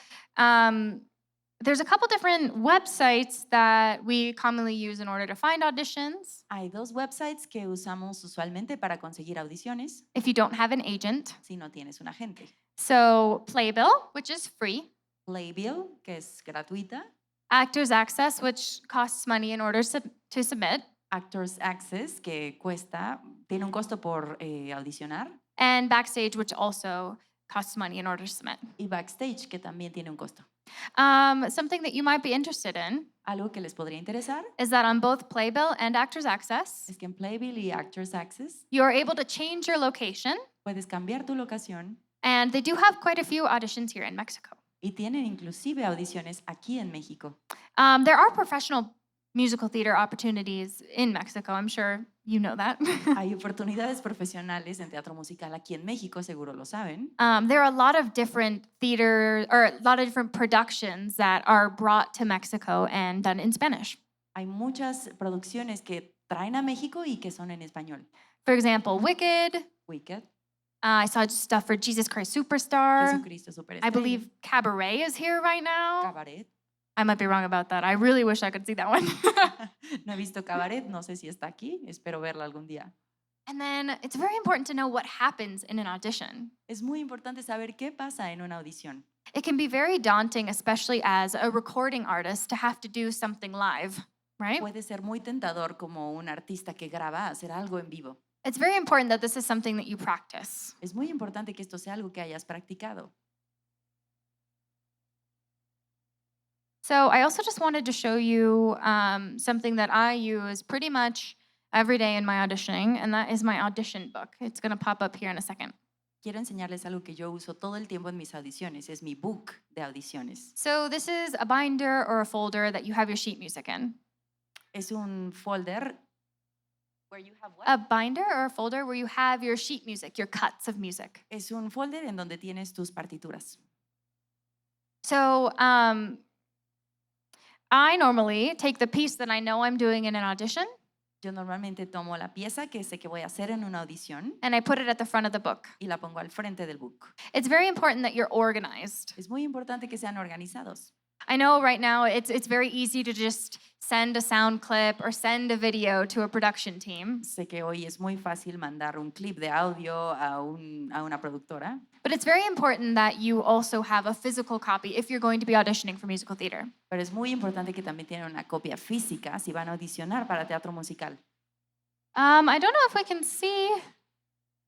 there's a couple different websites that we commonly use in order to find auditions.
Hay dos websites que usamos usualmente para conseguir audiciones
If you don't have an agent.
si no tienes un agente.
So Playbill, which is free.
Playbill, que es gratuita.
Actors Access, which costs money in order to submit.
Actors Access, que tiene un costo por audicionar.
And Backstage, which also costs money in order to submit.
Y Backstage, que también tiene un costo.
Something that you might be interested in
Algo que les podría interesar
is that on both Playbill and Actors Access,
es que en Playbill y Actors Access
you are able to change your location,
puedes cambiar tu locación
and they do have quite a few auditions here in Mexico.
y tienen inclusive audiciones aquí en México.
There are professional musical theater opportunities in Mexico. I'm sure you know that.
Hay oportunidades profesionales en teatro musical aquí en México, seguro lo saben.
There are a lot of different theater or a lot of different productions that are brought to Mexico and done in Spanish.
Hay muchas producciones que traen a México y que son en español.
For example, Wicked.
Wicked,
I saw stuff for Jesus Christ Superstar.
Jesucristo Superestrella,
I believe Cabaret is here right now.
Cabaret.
I might be wrong about that. I really wish I could see that one.
No he visto Cabaret, no sé si está aquí, espero verla algún día.
And then it's very important to know what happens in an audition.
Es muy importante saber qué pasa en una audición.
It can be very daunting, especially as a recording artist, to have to do something live, right?
Puede ser muy tentador como un artista que graba hacer algo en vivo.
It's very important that this is something that you practice.
Es muy importante que esto sea algo que hayas practicado.
So I also just wanted to show you something that I use pretty much every day in my auditioning, and that is my audition book. It's going to pop up here in a second.
Quiero enseñarles algo que yo uso todo el tiempo en mis audiciones. Es mi book de audiciones.
So this is a binder or a folder that you have your sheet music in.
Es un folder where you have what?
A binder or a folder where you have your sheet music, your cuts of music.
Es un folder en donde tienes tus partituras.
So I normally take the piece that I know I'm doing in an audition
Yo normalmente tomo la pieza que sé que voy a hacer en una audición
and I put it at the front of the book.
y la pongo al frente del book.
It's very important that you're organized.
Es muy importante que sean organizados.
I know right now it's very easy to just send a sound clip or send a video to a production team,
Sé que hoy es muy fácil mandar un clip de audio a una productora,
but it's very important that you also have a physical copy if you're going to be auditioning for musical theater.
pero es muy importante que también tienen una copia física si van a audicionar para teatro musical.
I don't know if we can see.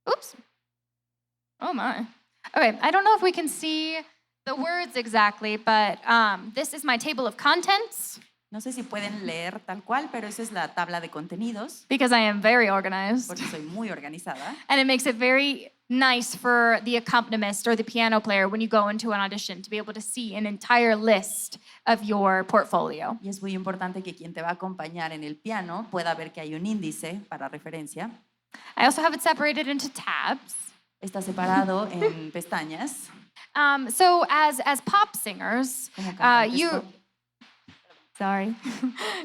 Oops. Oh my. Okay, I don't know if we can see the words exactly, but this is my table of contents
No sé si pueden leer tal cual, pero esa es la tabla de contenidos,
because I am very organized.
porque soy muy organizada.
And it makes it very nice for the accompanist or the piano player when you go into an audition to be able to see an entire list of your portfolio.
Y es muy importante que quien te va a acompañar en el piano pueda ver que hay un índice para referencia.
I also have it separated into tabs.
Está separado en pestañas.
So as pop singers,
Como cantantes
you
pop.
sorry,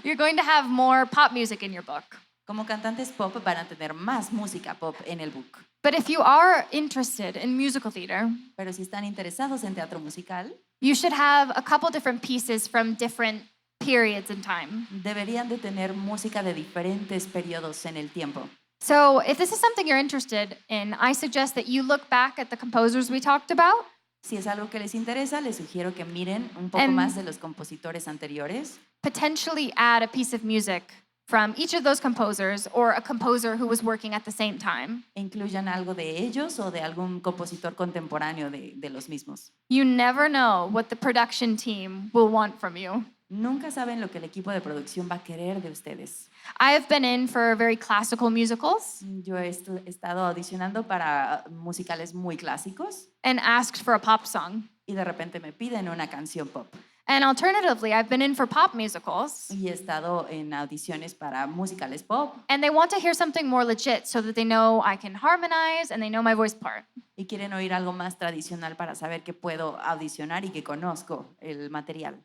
you're going to have more pop music in your book.
Como cantantes pop van a tener más música pop en el book.
But if you are interested in musical theater,
Pero si están interesados en teatro musical,
you should have a couple different pieces from different periods in time.
deberían de tener música de diferentes periodos en el tiempo.
So if this is something you're interested in, I suggest that you look back at the composers we talked about.
Si es algo que les interesa, les sugiero que miren un poco
And-
más de los compositores anteriores.
Potentially add a piece of music from each of those composers or a composer who was working at the same time.
E incluyan algo de ellos o de algún compositor contemporáneo de los mismos.
You never know what the production team will want from you.
Nunca saben lo que el equipo de producción va a querer de ustedes.
I have been in for very classical musicals
Yo he estado audicionando para musicales muy clásicos
and asked for a pop song.
y de repente me piden una canción pop.
And alternatively, I've been in for pop musicals
Y he estado en audiciones para musicales pop
and they want to hear something more legit so that they know I can harmonize and they know my voice part.
y quieren oír algo más tradicional para saber que puedo audicionar y que conozco el material.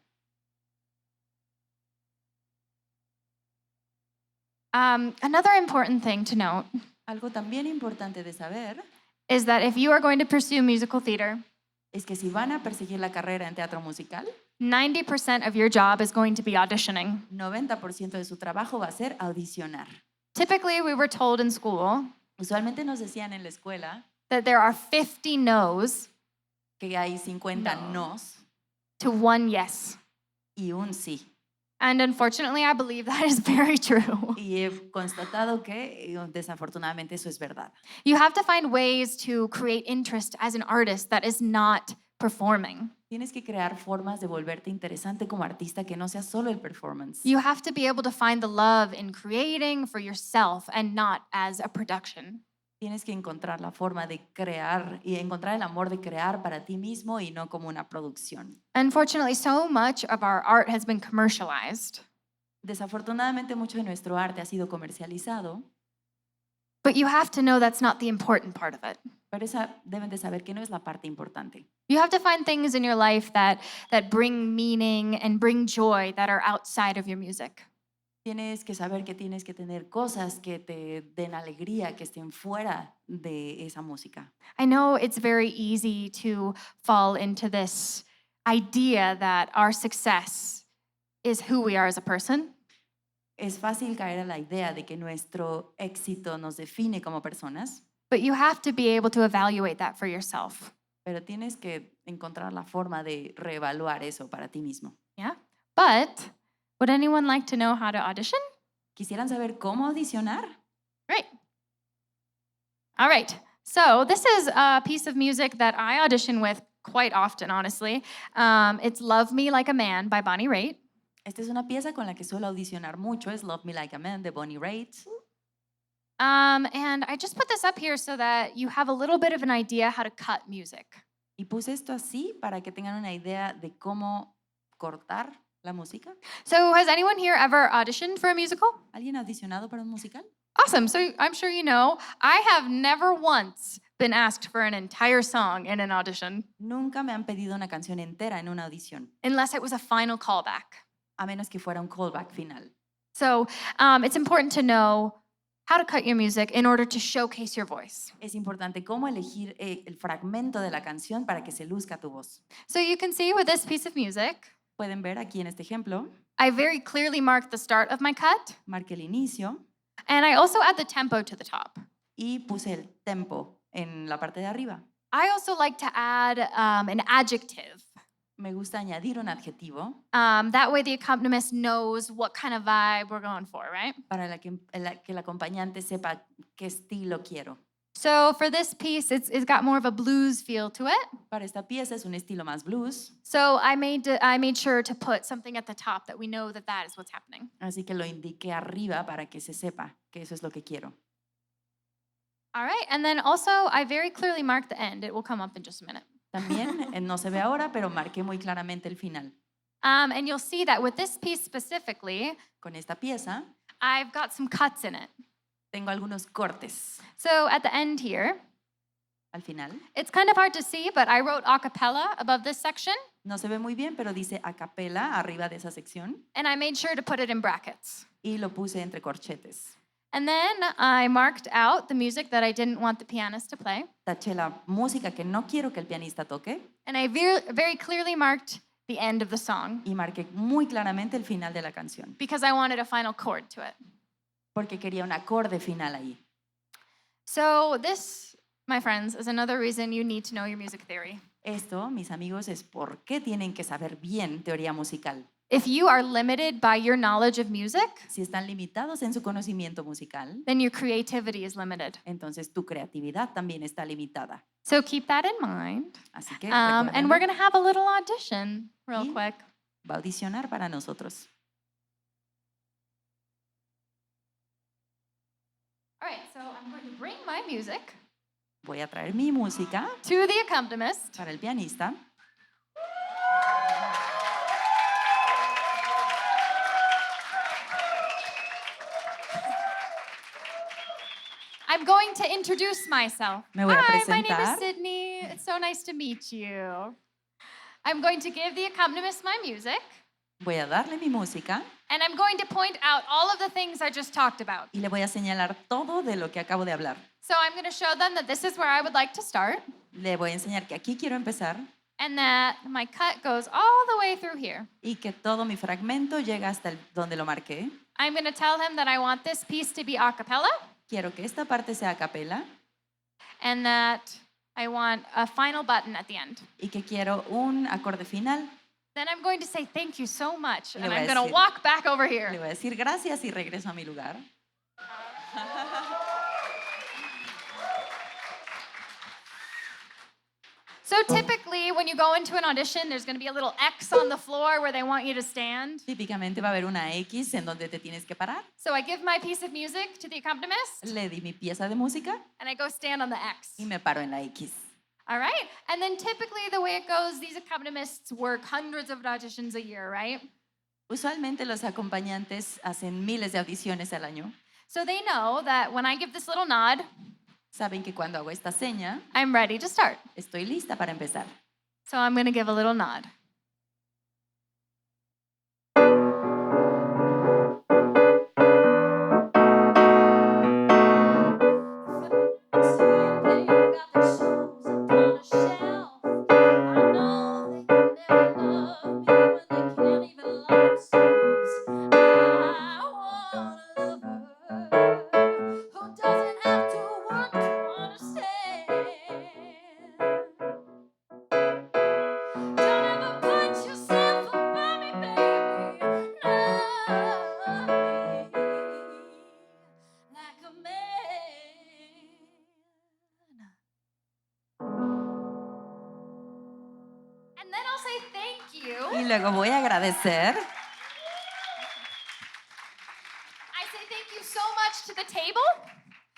Another important thing to note
Algo también importante de saber
is that if you are going to pursue musical theater,
es que si van a perseguir la carrera en teatro musical,
90% of your job is going to be auditioning.
90% de su trabajo va a ser audicionar.
Typically, we were told in school
Usualmente nos decían en la escuela
that there are 50 no's
que hay 50 nos
to one yes.
y un sí.
And unfortunately, I believe that is very true.
Y he constatado que desafortunadamente eso es verdad.
You have to find ways to create interest as an artist that is not performing.
Tienes que crear formas de volverte interesante como artista que no sea solo el performance.
You have to be able to find the love in creating for yourself and not as a production.
Tienes que encontrar la forma de crear y encontrar el amor de crear para ti mismo y no como una producción.
Unfortunately, so much of our art has been commercialized.
Desafortunadamente mucho de nuestro arte ha sido comercializado,
But you have to know that's not the important part of it.
pero deben de saber que no es la parte importante.
You have to find things in your life that bring meaning and bring joy that are outside of your music.
Tienes que saber que tienes que tener cosas que te den alegría, que estén fuera de esa música.
I know it's very easy to fall into this idea that our success is who we are as a person.
Es fácil caer a la idea de que nuestro éxito nos define como personas,
But you have to be able to evaluate that for yourself.
pero tienes que encontrar la forma de reevaluar eso para ti mismo.
Yeah? But would anyone like to know how to audition?
¿Quisieran saber cómo audicionar?
Great. All right. So this is a piece of music that I audition with quite often, honestly. It's Love Me Like a Man by Bonnie Raitt.
Esta es una pieza con la que suelo audicionar mucho, es Love Me Like a Man de Bonnie Raitt.
And I just put this up here so that you have a little bit of an idea how to cut music.
Y puse esto así para que tengan una idea de cómo cortar la música.
So has anyone here ever auditioned for a musical?
¿Alguien ha audicionado para un musical?
Awesome. So I'm sure you know, I have never once been asked for an entire song in an audition
Nunca me han pedido una canción entera en una audición,
unless it was a final callback.
a menos que fuera un callback final.
So it's important to know how to cut your music in order to showcase your voice.
Es importante cómo elegir el fragmento de la canción para que se luzca tu voz.
So you can see with this piece of music,
Pueden ver aquí en este ejemplo,
I very clearly marked the start of my cut,
marqué el inicio
and I also add the tempo to the top.
y puse el tempo en la parte de arriba.
I also like to add an adjective.
Me gusta añadir un adjetivo
That way the accompanist knows what kind of vibe we're going for, right?
para que el acompañante sepa qué estilo quiero.
So for this piece, it's got more of a blues feel to it.
Para esta pieza es un estilo más blues,
So I made sure to put something at the top that we know that that is what's happening.
así que lo indiqué arriba para que se sepa que eso es lo que quiero.
All right, and then also I very clearly marked the end. It will come up in just a minute.
También no se ve ahora, pero marqué muy claramente el final.
And you'll see that with this piece specifically,
Con esta pieza
I've got some cuts in it.
tengo algunos cortes
So at the end here,
al final.
it's kind of hard to see, but I wrote a cappella above this section,
No se ve muy bien, pero dice a capela arriba de esa sección
and I made sure to put it in brackets.
y lo puse entre corchetes.
And then I marked out the music that I didn't want the pianist to play,
Taché la música que no quiero que el pianista toque
and I very clearly marked the end of the song
y marqué muy claramente el final de la canción
because I wanted a final chord to it.
porque quería un acorde final ahí.
So this, my friends, is another reason you need to know your music theory.
Esto, mis amigos, es por qué tienen que saber bien teoría musical.
If you are limited by your knowledge of music,
Si están limitados en su conocimiento musical,
then your creativity is limited.
entonces tu creatividad también está limitada.
So keep that in mind.
Así que
And
recuérdenlo,
we're going to have a little audition real
Y-
quick.
va a audicionar para nosotros.
All right, so I'm going to bring my music
Voy a traer mi música
to the accompanist.
para el pianista.
I'm going to introduce myself.
Me voy a
Hi, my name is
presentar.
Sydney. It's so nice to meet you. I'm going to give the accompanist my music,
Voy a darle mi música
and I'm going to point out all of the things I just talked about.
y le voy a señalar todo de lo que acabo de hablar.
So I'm going to show them that this is where I would like to start,
Le voy a enseñar que aquí quiero empezar
and that my cut goes all the way through here.
y que todo mi fragmento llega hasta donde lo marqué.
I'm going to tell him that I want this piece to be a cappella,
Quiero que esta parte sea a capela
and that I want a final button at the end.
y que quiero un acorde final.
Then I'm going to say thank you so much,
Le
and
voy a
I'm going to
decir-
walk back over
Le
here.
voy a decir gracias y regreso a mi lugar.
So typically, when you go into an audition, there's going to be a little X on the floor where they want you to stand.
Típicamente va a haber una X en donde te tienes que parar.
So I give my piece of music to the accompanist,
Le di mi pieza de música
and I go stand on the X.
y me paro en la X.
All right? And then typically the way it goes, these accompanists work hundreds of auditions a year, right?
Usualmente los acompañantes hacen miles de audiciones al año.
So they know that when I give this little nod,
Saben que cuando hago esta seña,
I'm ready to start.
estoy lista para empezar.
So I'm going to give a little nod. And then I'll say thank you.
Y luego voy a agradecer.
I say thank you so much to the table.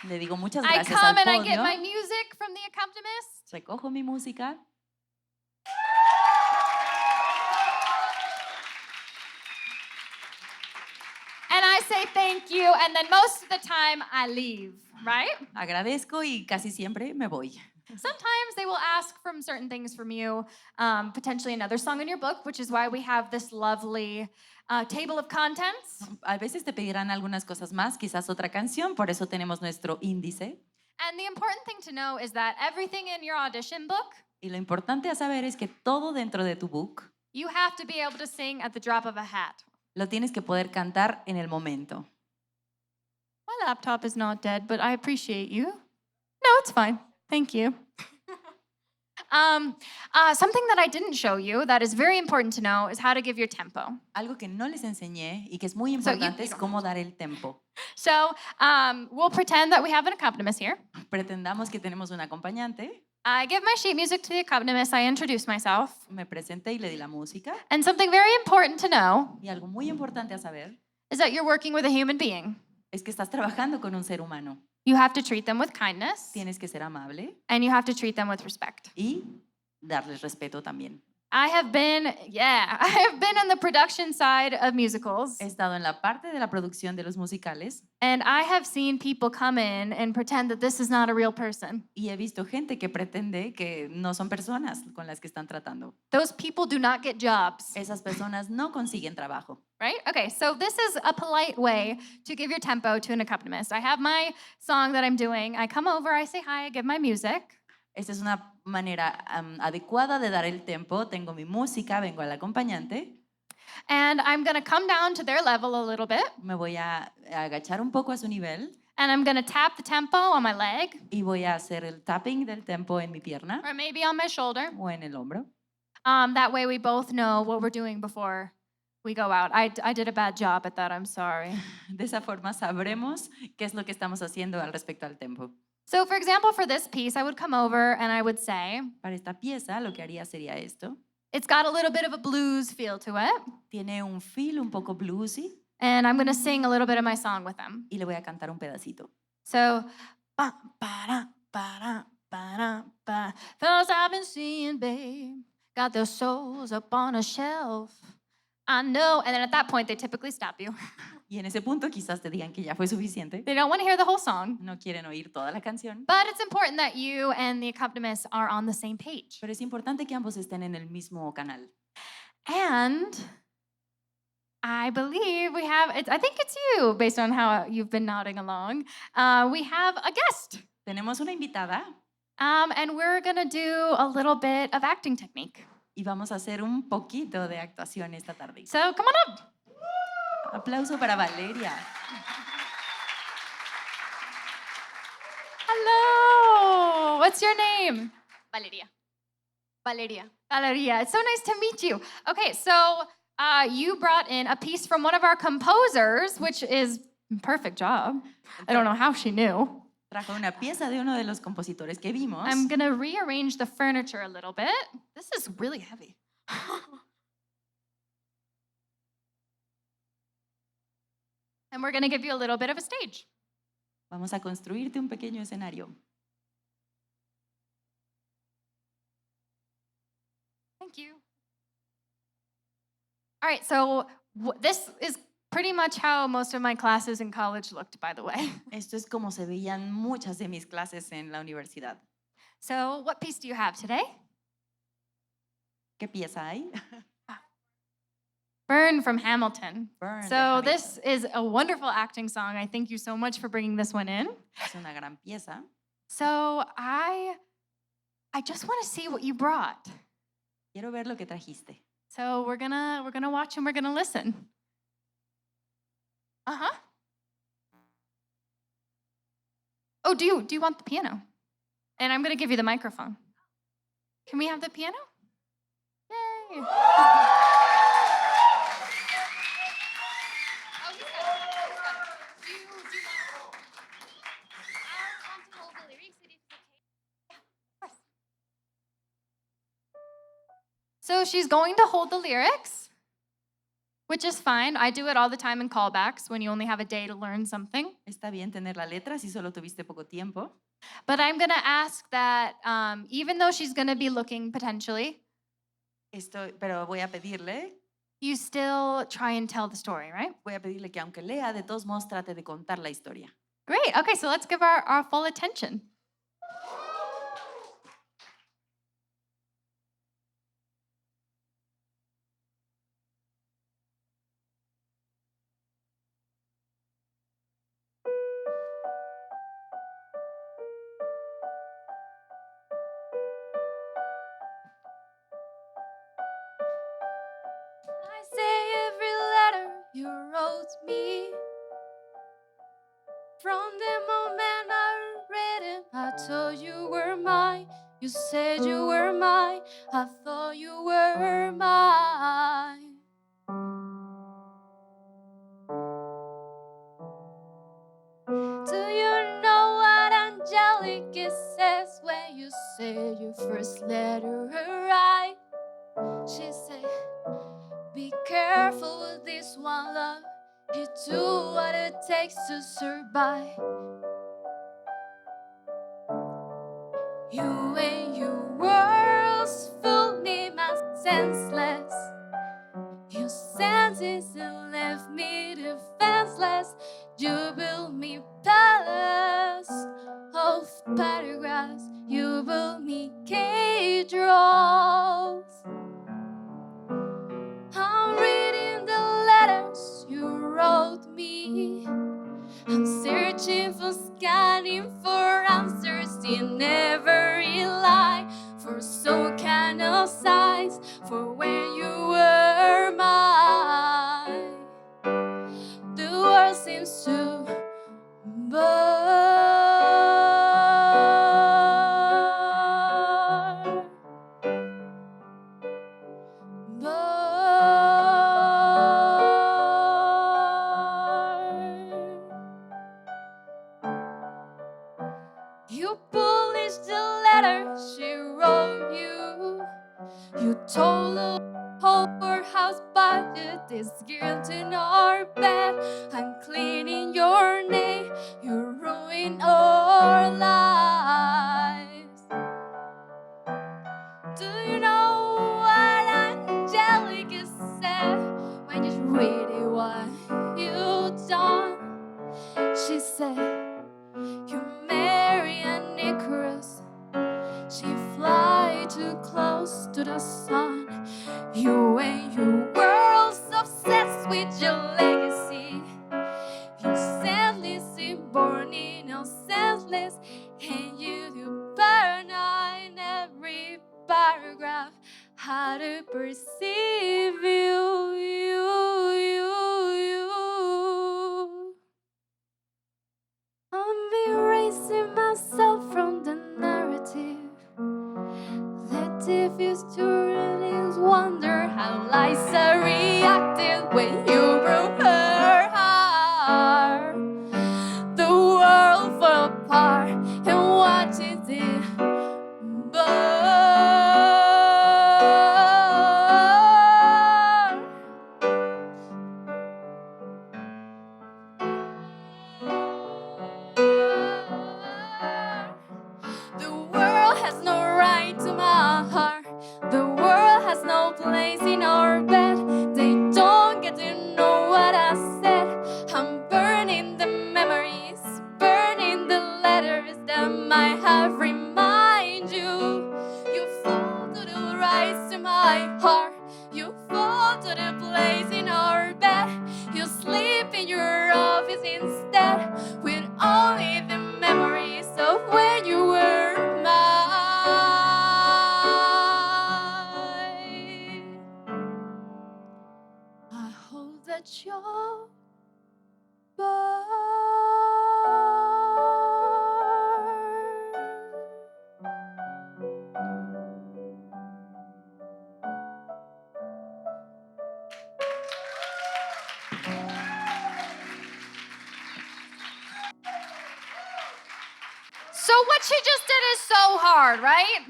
Le digo muchas
I
gracias al
come and I get
podio.
my music from the accompanist.
Recojo mi música.
And I say thank you, and then most of the time I leave, right?
Agradezco y casi siempre me voy.
Sometimes they will ask from certain things from you, potentially another song in your book, which is why we have this lovely table of contents.
A veces te pedirán algunas cosas más, quizás otra canción, por eso tenemos nuestro índice.
And the important thing to know is that everything in your audition book,
Y lo importante a saber es que todo dentro de tu book
you have to be able to sing at the drop of a hat.
lo tienes que poder cantar en el momento.
My laptop is not dead, but I appreciate you. No, it's fine. Thank you. Something that I didn't show you that is very important to know is how to give your tempo.
Algo que no les enseñé y que es muy
So
importante
you
es
don't
cómo dar el tempo.
So we'll pretend that we have an accompanist here.
Pretendamos que tenemos un acompañante.
I give my sheet music to the accompanist. I introduce myself.
Me presenté y le di la música.
And something very important to know
Y algo muy importante a saber
is that you're working with a human being.
es que estás trabajando con un ser humano.
You have to treat them with kindness,
Tienes que ser amable
and you have to treat them with respect.
y darles respeto también.
I have been on the production side of musicals,
He estado en la parte de la producción de los musicales
and I have seen people come in and pretend that this is not a real person.
y he visto gente que pretende que no son personas con las que están tratando.
Those people do not get jobs,
Esas personas no consiguen trabajo.
right? Okay, so this is a polite way to give your tempo to an accompanist. I have my song that I'm doing. I come over, I say hi, I give my music.
Esta es una manera adecuada de dar el tempo. Tengo mi música, vengo al acompañante.
And I'm going to come down to their level a little bit,
Me voy a agachar un poco a su nivel
and I'm going to tap the tempo on my leg
y voy a hacer el tapping del tempo en mi pierna
or maybe on my shoulder.
o en el hombro.
That way we both know what we're doing before we go out. I did a bad job at that, I'm sorry.
De esa forma sabremos qué es lo que estamos haciendo al respecto al tempo.
So for example, for this piece, I would come over and I would say,
Para esta pieza lo que haría sería esto.
it's got a little bit of a blues feel to it,
Tiene un feel un poco bluesy
and I'm going to sing a little bit of my song with them.
y le voy a cantar un pedacito.
So, ba ba ba ba ba. Fellas I've been seeing, babe, got their souls up on a shelf. I know, and then at that point they typically stop you.
Y en ese punto quizás te digan que ya fue suficiente.
They don't want to hear the whole song.
No quieren oír toda la canción.
But it's important that you and the accompanist are on the same page.
Pero es importante que ambos estén en el mismo canal.
And I believe we have, I think it's you, based on how you've been nodding along. We have a guest.
Tenemos una invitada
And we're going to do a little bit of acting technique.
y vamos a hacer un poquito de actuación esta tarde.
So come on up.
Aplauso para Valeria.
Hello. What's your name? Valeria. Valeria. Valeria, it's so nice to meet you. Okay, so you brought in a piece from one of our composers, which is perfect job. I don't know how she knew.
Trajo una pieza de uno de los compositores que vimos.
I'm gonna rearrange the furniture a little bit. This is really heavy. And we're gonna give you a little bit of a stage.
Vamos a construirte un pequeño escenario.
Thank you. All right, so this is pretty much how most of my classes in college looked, by the way.
Esto es como se veían muchas de mis clases en la universidad.
So what piece do you have today?
¿Qué pieza hay?
Burn from Hamilton.
Burn de
So
Hamilton.
this is a wonderful acting song. I thank you so much for bringing this one in.
Es una gran pieza.
So I just want to see what you brought.
Quiero ver lo que trajiste.
So we're gonna watch and we're gonna listen. Uh-huh. Oh, do you want the piano? And I'm gonna give you the microphone. Can we have the piano? Yay! So she's going to hold the lyrics, which is fine. I do it all the time in callbacks when you only have a day to learn something.
Está bien tener la letra si solo tuviste poco tiempo.
But I'm going to ask that even though she's going to be looking potentially,
Pero voy a pedirle
you still try and tell the story, right?
que aunque lea, de todos modos trate de contar la historia.
Great. Okay, so let's give our full attention. I say every letter you wrote me. From the moment I read it, I thought you were mine. You said you were mine. I thought you were mine. Do you know what angelic it says when you say your first letter right? She said, be careful with this one, love. You do what it takes to survive. You and your worlds fooled me, my senseless. Your senses left me defenseless. You built me palace of paragraphs. You built me cathedrals. I'm reading the letters you wrote me. I'm searching for, scanning for answers in every line, for some kind of signs for when you were mine. The world seems to burn, You polished the letter she wrote you. You told the whole house budget is guilt in our bed. I'm cleaning your name. You ruined our lives. Do you know what angelic is said when you really what you done? She said, you marry an Icarus. She fly too close to the sun. You and your world's obsessed with your legacy. You senseless, born senseless, and you do burn in every paragraph. How to perceive you. I'm erasing myself from the narrative. Let if his surroundings wonder how Liza reacted when you broke her heart. The world fell apart and watches it burn. The world has no right to my heart. The world has no place in our bed. They don't get to know what I said. I'm burning the memories, burning the letters that might have remind you. You fall to the rise to my heart. You fall to the place in our bed. You sleep in your office instead with only the memories of when you were mine. I hope that you're So what she just did is so hard, right?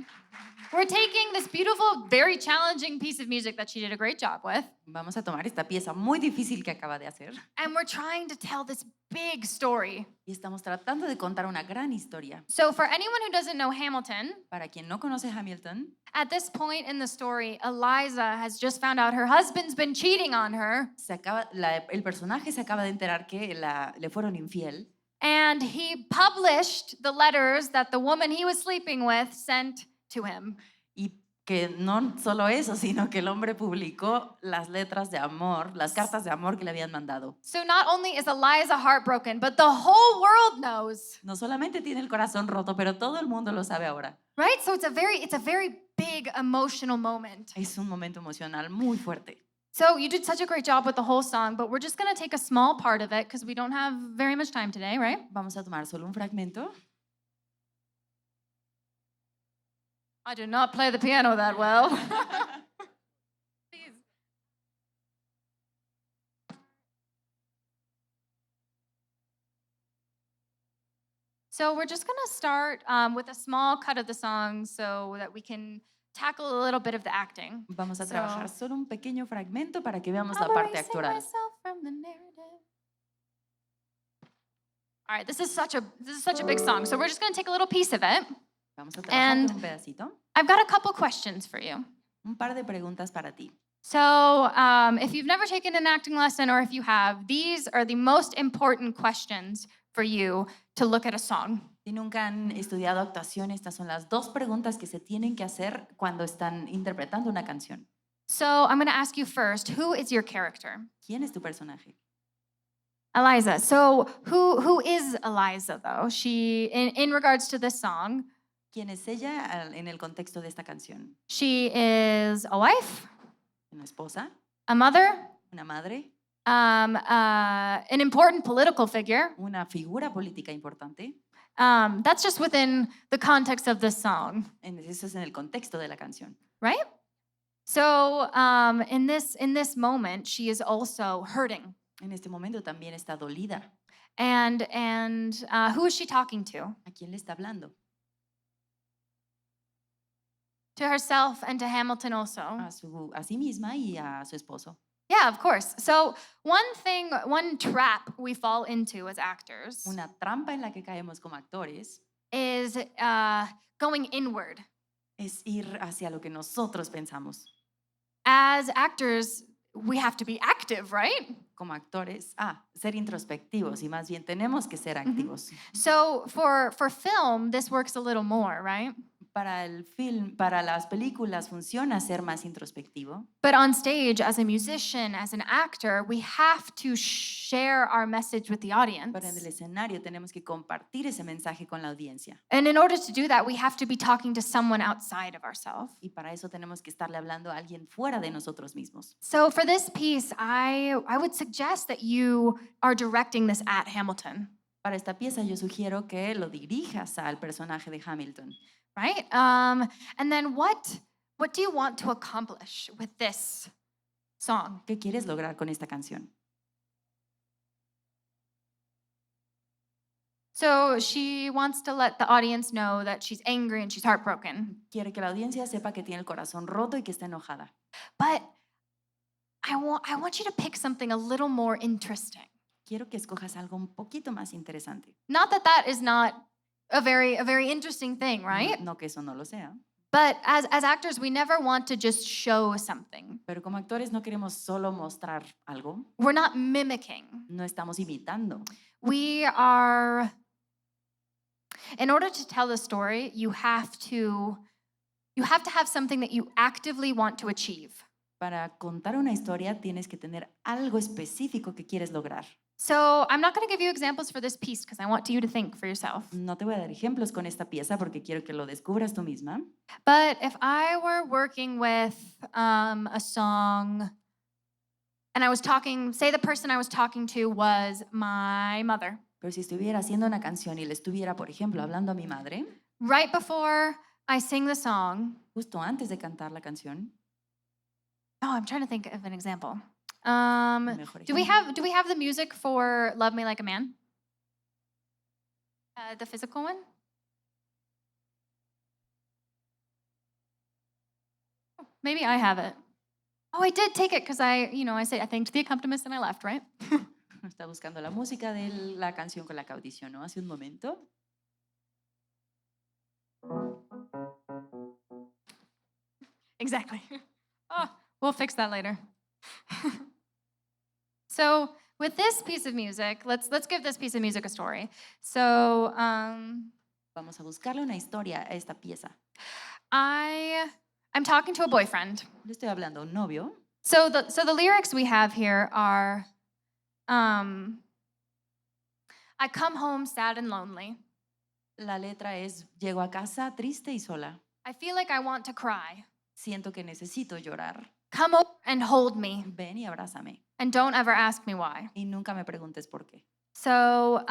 We're taking this beautiful, very challenging piece of music that she did a great job with,
Vamos a tomar esta pieza muy difícil que acaba de hacer
and we're trying to tell this big story.
y estamos tratando de contar una gran historia.
So for anyone who doesn't know Hamilton,
Para quien no conoce Hamilton,
at this point in the story, Eliza has just found out her husband's been cheating on her,
el personaje se acaba de enterar que le fueron infiel
and he published the letters that the woman he was sleeping with sent to him.
y que no solo eso, sino que el hombre publicó las letras de amor, las cartas de amor que le habían mandado.
So not only is Eliza heartbroken, but the whole world knows,
No solamente tiene el corazón roto, pero todo el mundo lo sabe ahora.
right? So it's a very big emotional moment.
Es un momento emocional muy fuerte.
So you did such a great job with the whole song, but we're just going to take a small part of it because we don't have very much time today, right?
Vamos a tomar solo un fragmento.
I do not play the piano that well. Please. So we're just going to start with a small cut of the song so that we can tackle a little bit of the acting.
Vamos a
So-
trabajar solo un pequeño fragmento para que veamos
I'm
la parte
erasing
actoral.
myself from the narrative. All right, this is such a big song. So we're just going to take a little piece of it.
Vamos a trabajar
And-
con un pedacito.
I've got a couple questions for you.
Un par de preguntas para ti.
So, if you've never taken an acting lesson or if you have, these are the most important questions for you to look at a song.
Si nunca han estudiado actuación, estas son las dos preguntas que se tienen que hacer cuando están interpretando una canción.
So, I'm going to ask you first, who is your character?
¿Quién es tu personaje?
Eliza. So, who is Eliza though? She in regards to this song,
¿Quién es ella en el contexto de esta canción?
she is a wife,
¿Una esposa?
a mother,
¿Una madre?
an important political figure.
¿Una figura política importante?
That's just within the context of this song,
Eso es en el contexto de la canción.
right? So in this moment, she is also hurting.
En este momento también está dolida.
And who is she talking to?
¿A quién le está hablando?
To herself and to Hamilton also.
A sí misma y a su esposo.
Yeah, of course. So one trap we fall into as actors
Una trampa en la que caemos como actores
is going inward.
es ir hacia lo que nosotros pensamos.
As actors, we have to be active, right?
Como actores, ser introspectivos y más bien tenemos que ser activos.
So for film, this works a little more, right?
Para el film, para las películas funciona ser más introspectivo,
But on stage, as a musician, as an actor, we have to share our message with the audience.
pero en el escenario tenemos que compartir ese mensaje con la audiencia.
And in order to do that, we have to be talking to someone outside of ourselves.
Y para eso tenemos que estarle hablando a alguien fuera de nosotros mismos.
So for this piece, I would suggest that you are directing this at Hamilton,
Para esta pieza yo sugiero que lo dirijas al personaje de Hamilton.
right? And then what What do you want to accomplish with this song?
¿Qué quieres lograr con esta canción?
So she wants to let the audience know that she's angry and she's heartbroken.
Quiere que la audiencia sepa que tiene el corazón roto y que está enojada.
But I want you to pick something a little more interesting.
Quiero que escojas algo un poquito más interesante.
Not that is not a very interesting thing, right?
No que eso no lo sea.
But as actors, we never want to just show something.
Pero como actores no queremos solo mostrar algo.
We're not mimicking.
No estamos imitando.
We are, in order to tell the story, you have to have something that you actively want to achieve.
Para contar una historia tienes que tener algo específico que quieres lograr.
So I'm not going to give you examples for this piece because I want you to think for yourself.
No te voy a dar ejemplos con esta pieza porque quiero que lo descubras tú misma.
But if I were working with a song and I was talking, say the person I was talking to was my mother.
Pero si estuviera haciendo una canción y le estuviera, por ejemplo, hablando a mi madre,
Right before I sing the song,
justo antes de cantar la canción,
I'm trying to think of an example.
mejor
Do we
ejemplo.
have the music for Love Me Like a Man? The physical one? Oh, maybe I have it. Oh, I did take it because I thanked the accompanist and I left, right?
Está buscando la música de la canción con la que audicionó hace un momento.
Exactly. Oh, we'll fix that later. So with this piece of music, let's give this piece of music a story. So
Vamos a buscarle una historia a esta pieza.
I'm talking to a boyfriend.
Le estoy hablando a un novio.
So the lyrics we have here are, I come home sad and lonely.
La letra es, llego a casa triste y sola.
I feel like I want to cry.
Siento que necesito llorar.
Come over and hold me,
Ven y abrázame.
and don't ever ask me why.
Y nunca me preguntes por qué.
So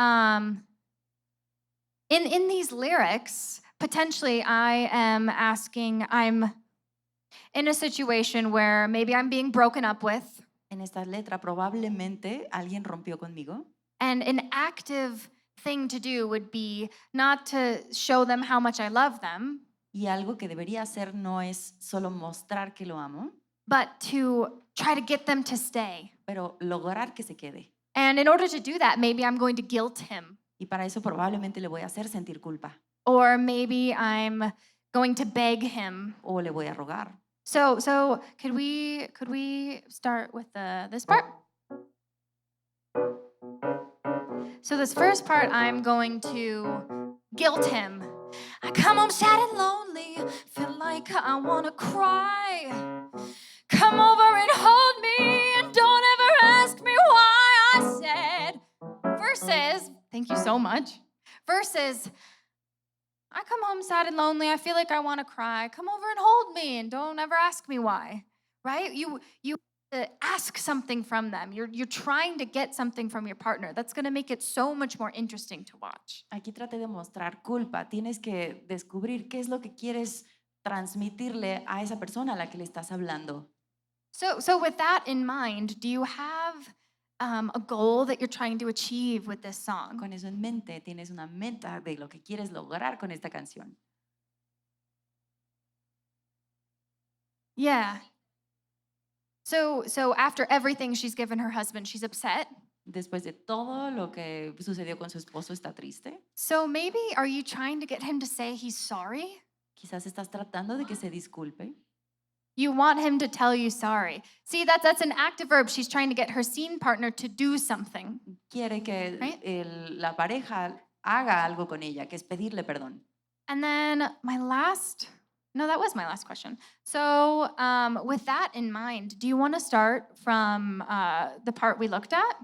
in these lyrics, potentially I'm in a situation where maybe I'm being broken up with,
En esta letra probablemente alguien rompió conmigo.
and an active thing to do would be not to show them how much I love them,
Y algo que debería hacer no es solo mostrar que lo amo,
but to try to get them to stay.
pero lograr que se quede.
And in order to do that, maybe I'm going to guilt him,
Y para eso probablemente le voy a hacer sentir culpa
or maybe I'm going to beg him.
o le voy a rogar.
So could we start with this part? So this first part, I'm going to guilt him. I come home sad and lonely, feel like I wanna cry. Come over and hold me, and don't ever ask me why. I said, versus, thank you so much. Versus, I come home sad and lonely, I feel like I wanna cry. Come over and hold me, and don't ever ask me why. Right? You ask something from them. You're trying to get something from your partner. That's going to make it so much more interesting to watch.
Aquí traté de mostrar culpa. Tienes que descubrir qué es lo que quieres transmitirle a esa persona a la que le estás hablando.
So with that in mind, do you have a goal that you're trying to achieve with this song?
Con eso en mente, tienes una meta de lo que quieres lograr con esta canción.
Yeah. So after everything she's given her husband, she's upset.
Después de todo lo que sucedió con su esposo, está triste.
So maybe are you trying to get him to say he's sorry?
Quizás estás tratando de que se disculpe.
You want him to tell you sorry. See, that's an active verb. She's trying to get her scene partner to do something.
Quiere que
Right.
la pareja haga algo con ella, que es pedirle perdón.
And then that was my last question. So with that in mind, do you want to start from the part we looked at?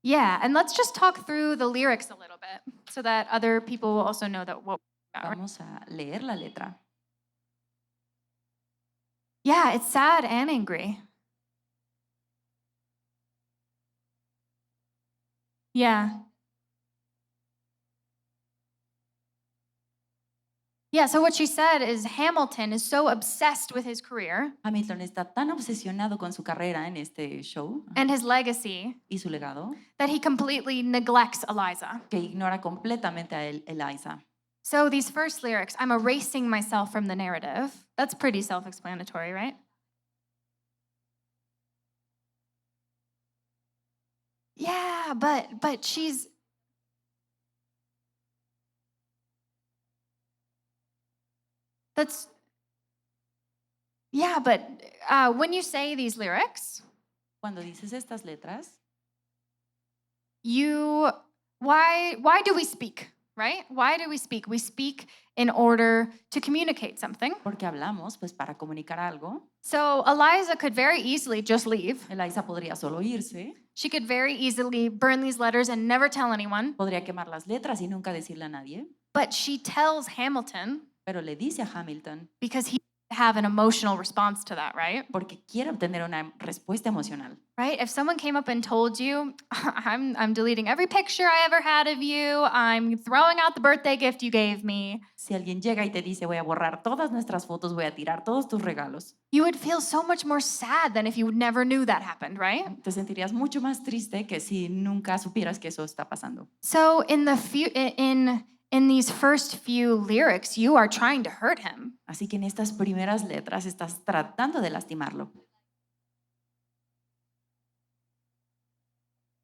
Yeah, and let's just talk through the lyrics a little bit so that other people will also know that what.
Vamos a leer la letra.
Yeah, it's sad and angry. Yeah. Yeah, so what she said is Hamilton is so obsessed with his career
Hamilton está tan obsesionado con su carrera en este show
and his legacy
y su legado
that he completely neglects Eliza.
que ignora completamente a Eliza.
So these first lyrics, I'm erasing myself from the narrative. That's pretty self-explanatory, right? Yeah, but she's that's yeah, but when you say these lyrics,
Cuando dices estas letras,
why do we speak, right? Why do we speak? We speak in order to communicate something.
porque hablamos, pues para comunicar algo.
So Eliza could very easily just leave.
Eliza podría solo irse,
She could very easily burn these letters and never tell anyone.
podría quemar las letras y nunca decirle a nadie,
But she tells Hamilton
pero le dice a Hamilton
because he have an emotional response to that, right?
porque quiere obtener una respuesta emocional.
Right? If someone came up and told you, I'm deleting every picture I ever had of you, I'm throwing out the birthday gift you gave me,
Si alguien llega y te dice voy a borrar todas nuestras fotos, voy a tirar todos tus regalos,
you would feel so much more sad than if you never knew that happened, right?
te sentirías mucho más triste que si nunca supieras que eso está pasando.
So in these first few lyrics, you are trying to hurt him.
Así que en estas primeras letras estás tratando de lastimarlo.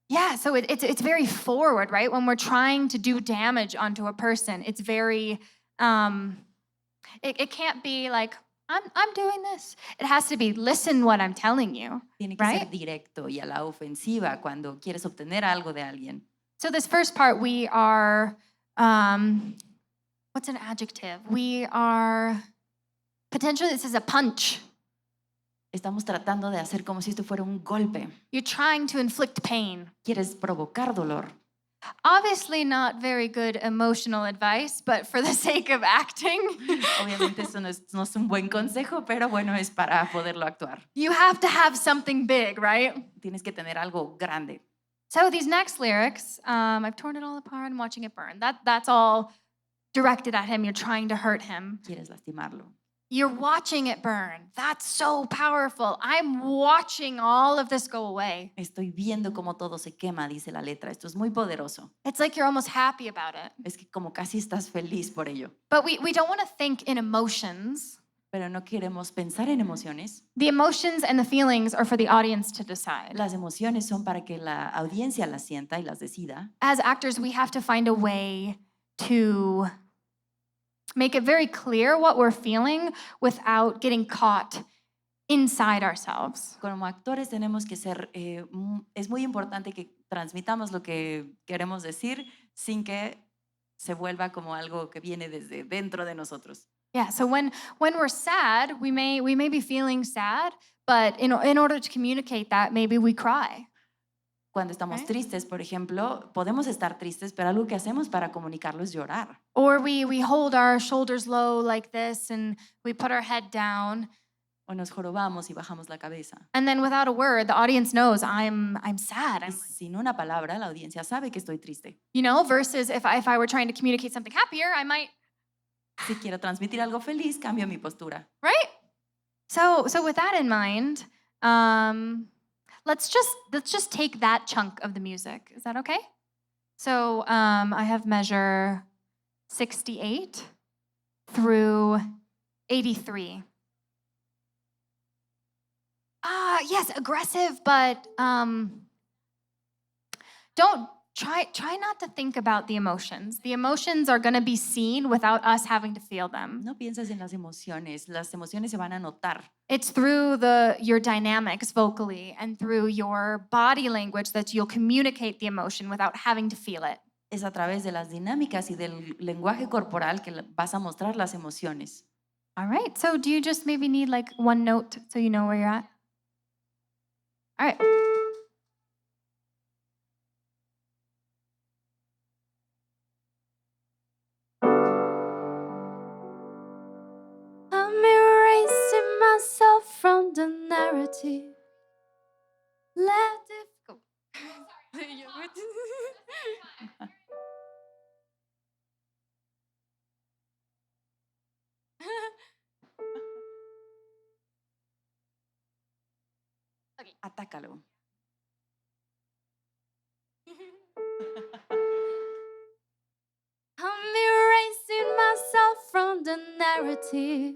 Yeah, so it's very forward, right? When we're trying to do damage onto a person, it's very it can't be like I'm doing this. It has to be listen what I'm telling you.
Tiene que ser
Right?
directo y a la ofensiva cuando quieres obtener algo de alguien.
So this first part, we are what's an adjective? We are potentially this is a punch.
Estamos tratando de hacer como si esto fuera un golpe.
You're trying to inflict pain.
Quieres provocar dolor.
Obviously not very good emotional advice, but for the sake of acting,
Obviamente eso no es un buen consejo, pero bueno, es para poderlo actuar.
you have to have something big, right?
Tienes que tener algo grande.
So these next lyrics, I've torn it all apart and watching it burn. That's all directed at him. You're trying to hurt him.
Quieres lastimarlo.
You're watching it burn. That's so powerful. I'm watching all of this go away.
Estoy viendo cómo todo se quema, dice la letra. Esto es muy poderoso.
It's like you're almost happy about it.
Es que como casi estás feliz por ello.
But we don't want to think in emotions.
Pero no queremos pensar en emociones.
The emotions and the feelings are for the audience to decide.
Las emociones son para que la audiencia las sienta y las decida.
As actors, we have to find a way to make it very clear what we're feeling without getting caught inside ourselves.
Como actores tenemos que ser, es muy importante que transmitamos lo que queremos decir sin que se vuelva como algo que viene desde dentro de nosotros.
Yeah, so when we're sad, we may be feeling sad, but in order to communicate that, maybe we cry.
Cuando estamos
Right.
tristes, por ejemplo, podemos estar tristes, pero algo que hacemos para comunicarlo es llorar.
Or we hold our shoulders low like this and we put our head down,
O nos jorobamos y bajamos la cabeza.
and then without a word, the audience knows I'm sad.
Y sin una palabra, la audiencia sabe que estoy triste.
Versus if I were trying to communicate something happier, I might,
Si quiero transmitir algo feliz, cambio mi postura.
right? So with that in mind, let's just take that chunk of the music. Is that okay? So I have measure 68 through 83. Yes, aggressive, but don't try not to think about the emotions. The emotions are going to be seen without us having to feel them.
No piensas en las emociones se van a notar.
It's through your dynamics vocally and through your body language that you'll communicate the emotion without having to feel it.
Es a través de las dinámicas y del lenguaje corporal que vas a mostrar las emociones.
All right, so do you just maybe need like one note so you know where you're at? All right. I'm erasing myself from the narrative. Let it go.
Atácalo.
I'm erasing myself from the narrative.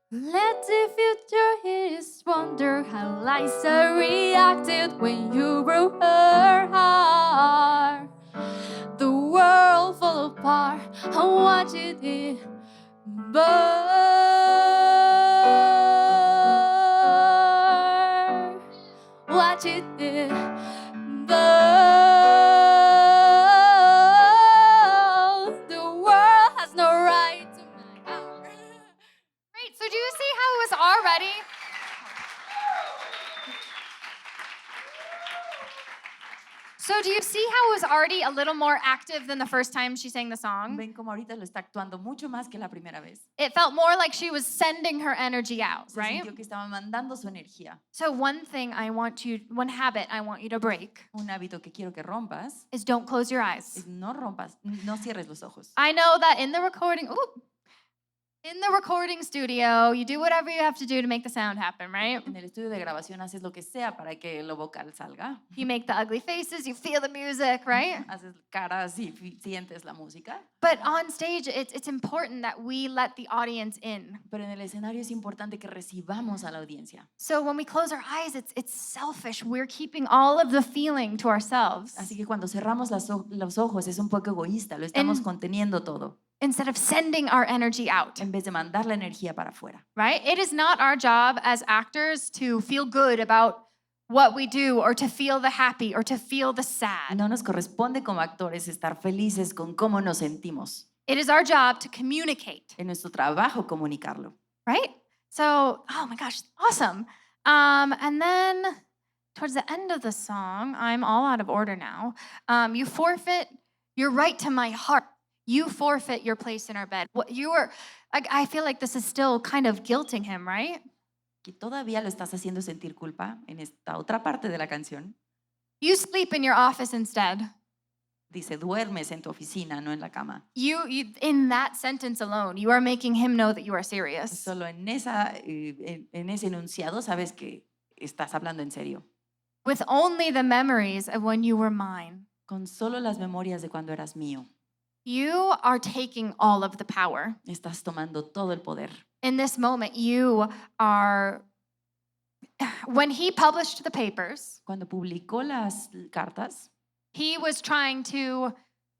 Let the future his wonder how Liza reacted when you broke her heart. The world fell apart. I watched it burn. Watch it burn. The world has no right to my power. Great. So do you see how it was already? So do you see how it was already a little more active than the first time she sang the song?
Ven como ahorita lo está actuando mucho más que la primera vez.
It felt more like she was sending her energy out,
Se
right?
sintió que estaba mandando su energía.
So one habit I want you to break
Un hábito que quiero que rompas
is don't close your eyes.
es no rompas, no cierres los ojos.
I know that in the recording studio, you do whatever you have to do to make the sound happen, right?
En el estudio de grabación haces lo que sea para que lo vocal salga.
You make the ugly faces, you feel the music, right?
Haces caras y sientes la música.
But on stage, it's important that we let the audience in.
Pero en el escenario es importante que recibamos a la audiencia.
So when we close our eyes, it's selfish. We're keeping all of the feeling to ourselves
Así que cuando cerramos los ojos es un poco egoísta, lo estamos
En-
conteniendo todo,
instead of sending our energy out,
en vez de mandar la energía para afuera.
right? It is not our job as actors to feel good about what we do or to feel the happy or to feel the sad.
No nos corresponde como actores estar felices con cómo nos sentimos.
It is our job to communicate,
Es nuestro trabajo comunicarlo.
right? So, oh my gosh, awesome. And then towards the end of the song, I'm all out of order now. You forfeit your right to my heart. You forfeit your place in our bed. I feel like this is still kind of guilting him, right?
Y todavía lo estás haciendo sentir culpa en esta otra parte de la canción.
You sleep in your office instead.
Dice, duermes en tu oficina, no en la cama.
You in that sentence alone, you are making him know that you are serious.
Solo en ese enunciado sabes que estás hablando en serio.
With only the memories of when you were mine.
Con solo las memorias de cuando eras mío.
You are taking all of the power.
Estás tomando todo el poder.
In this moment, you are. When he published the papers,
Cuando publicó las cartas,
he was trying to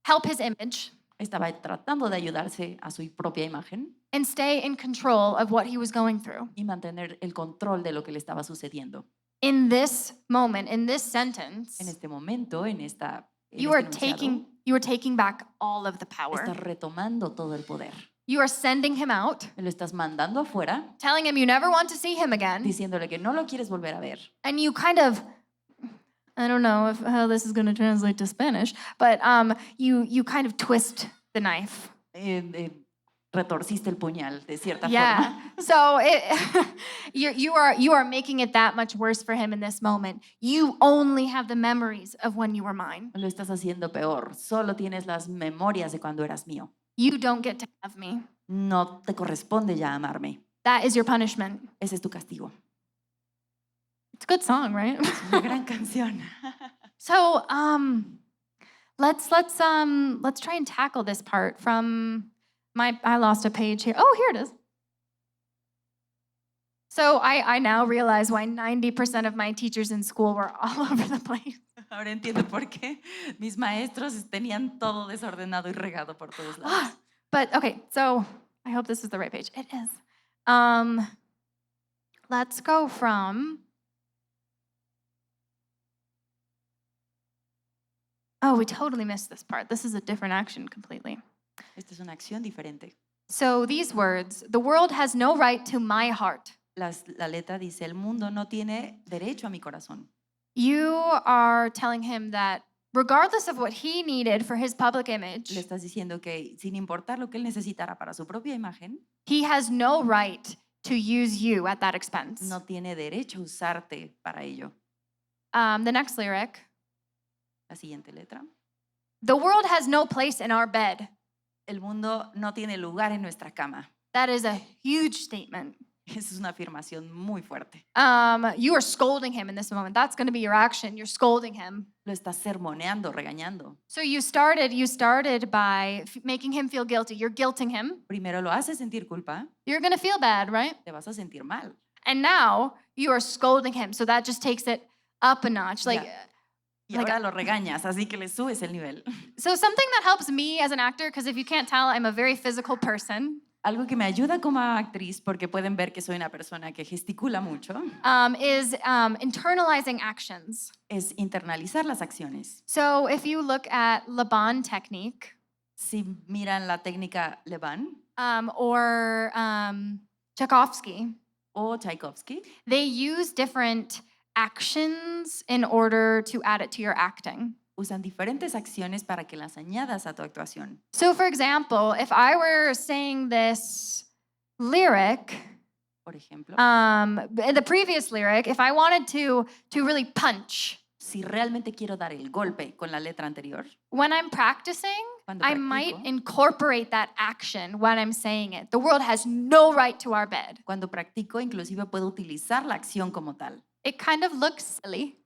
help his image
estaba tratando de ayudarse a su propia imagen
and stay in control of what he was going through.
y mantener el control de lo que le estaba sucediendo.
In this moment, in this sentence,
En este momento, en
you
este
are
enunciado,
taking back all of the power.
estás retomando todo el poder.
You are sending him out,
Lo estás mandando afuera,
telling him you never want to see him again,
diciéndole que no lo quieres volver a ver.
and you kind of, I don't know how this is going to translate to Spanish, but you kind of twist the knife.
Retorciste el puñal de cierta
Yeah.
forma.
So you are making it that much worse for him in this moment. You only have the memories of when you were mine.
Lo estás haciendo peor. Solo tienes las memorias de cuando eras mío.
You don't get to have me.
No te corresponde ya amarme.
That is your punishment.
Ese es tu castigo.
It's a good song, right?
Es una gran canción.
So let's try and tackle this part from I lost a page here. Oh, here it is. So I now realize why 90% of my teachers in school were all over the place.
Ahora entiendo por qué mis maestros tenían todo desordenado y regado por todos lados.
But okay, so I hope this is the right page. It is. Let's go from. Oh, we totally missed this part. This is a different action completely.
Esta es una acción diferente.
So these words, the world has no right to my heart.
La letra dice, el mundo no tiene derecho a mi corazón.
You are telling him that regardless of what he needed for his public image,
Le estás diciendo que sin importar lo que él necesitara para su propia imagen,
he has no right to use you at that expense.
no tiene derecho a usarte para ello.
The next lyric,
La siguiente letra.
the world has no place in our bed.
El mundo no tiene lugar en nuestra cama.
That is a huge statement.
Esa es una afirmación muy fuerte.
You are scolding him in this moment. That's going to be your action. You're scolding him.
Lo estás sermoneando, regañando.
So you started by making him feel guilty. You're guilting him.
Primero lo haces sentir culpa,
You're going to feel bad, right?
te vas a sentir mal.
And now you are scolding him. So that just takes it up a notch. Like,
Ya. Y
like-
ahora lo regañas, así que le subes el nivel.
so something that helps me as an actor, because if you can't tell, I'm a very physical person,
Algo que me ayuda como actriz, porque pueden ver que soy una persona que gesticula mucho,
is internalizing actions.
es internalizar las acciones.
So if you look at Laban technique
Si miran la técnica Levan
or Tchaikovsky,
o Tchaikovsky,
they use different actions in order to add it to your acting.
usan diferentes acciones para que las añadas a tu actuación.
So for example, if I were saying this lyric,
Por ejemplo,
in the previous lyric, if I wanted to really punch,
si realmente quiero dar el golpe con la letra anterior,
when I'm practicing,
Cuando
I might
practico.
incorporate that action when I'm saying it. The world has no right to our bed.
cuando practico, inclusive puedo utilizar la acción como tal.
It kind of looks silly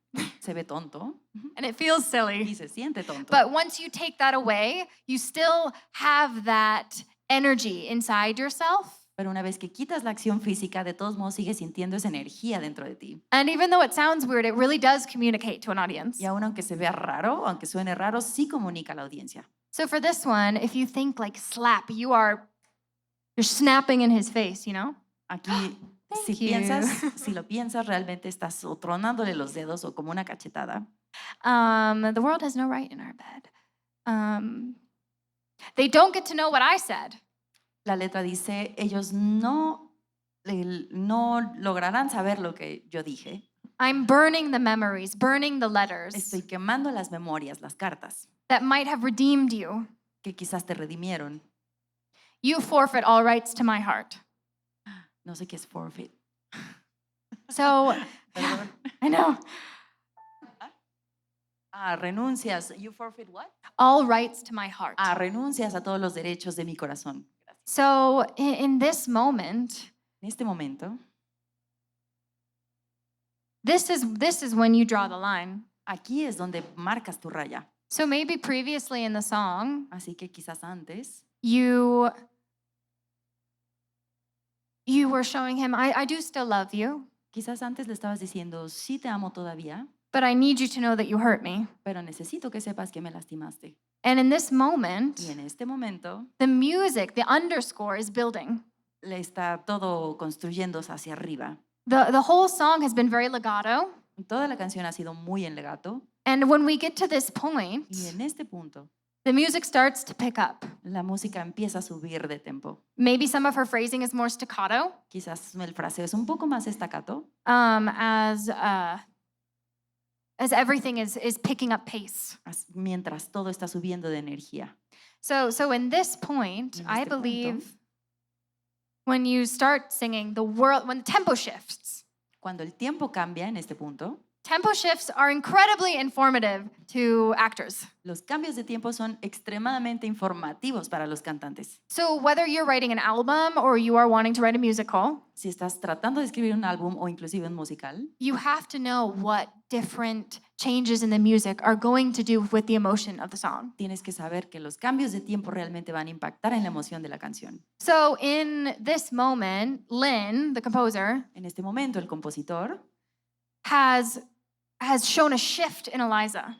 Se ve tonto
and it feels
y
silly.
se siente tonto.
But once you take that away, you still have that energy inside yourself.
Pero una vez que quitas la acción física, de todos modos sigues sintiendo esa energía dentro de ti.
And even though it sounds weird, it really does communicate to an audience.
Y aún aunque se vea raro, aunque suene raro, sí comunica a la audiencia.
So for this one, if you think like slap, you're snapping in his face, you know?
Aquí, si si lo piensas, realmente estás o tronándole los dedos o como una cachetada.
The world has no right in our bed. They don't get to know what I said.
La letra dice, ellos no lograrán saber lo que yo dije.
I'm burning the memories, burning the letters
Estoy quemando las memorias, las cartas,
that might have redeemed you.
que quizás te redimieron.
You forfeit all rights to my heart.
No sé qué es forfeit.
So,
Perdón.
I know.
Renuncias. You forfeit what?
All rights to my heart.
Renuncias a todos los derechos de mi corazón.
So, in this moment,
En este momento,
this is when you draw the line.
aquí es donde marcas tu raya.
So maybe previously in the song,
Así que quizás antes
you were showing him, I do still love you,
Quizás antes le estabas diciendo, sí te amo todavía,
but I need you to know that you hurt me.
pero necesito que sepas que me lastimaste.
And in this moment,
Y en este momento
the music, the underscore is building.
le está todo construyéndose hacia arriba.
The whole song has been very legato.
Toda la canción ha sido muy en legato
And when we get to this point,
y en este punto
the music starts to pick up.
la música empieza a subir de tempo.
Maybe some of her phrasing is more staccato,
Quizás el fraseo es un poco más estacato,
as everything is picking up pace.
mientras todo está subiendo de energía.
So in this point,
En
I
este punto,
believe when you start singing, when the tempo shifts,
cuando el tiempo cambia en este punto,
tempo shifts are incredibly informative to actors.
los cambios de tiempo son extremadamente informativos para los cantantes.
So whether you're writing an album or you are wanting to write a musical,
Si estás tratando de escribir un álbum o inclusive un musical,
you have to know what different changes in the music are going to do with the emotion of the song.
tienes que saber que los cambios de tiempo realmente van a impactar en la emoción de la canción.
So in this moment, Lynn, the composer,
En este momento, el compositor
has shown a shift in Eliza.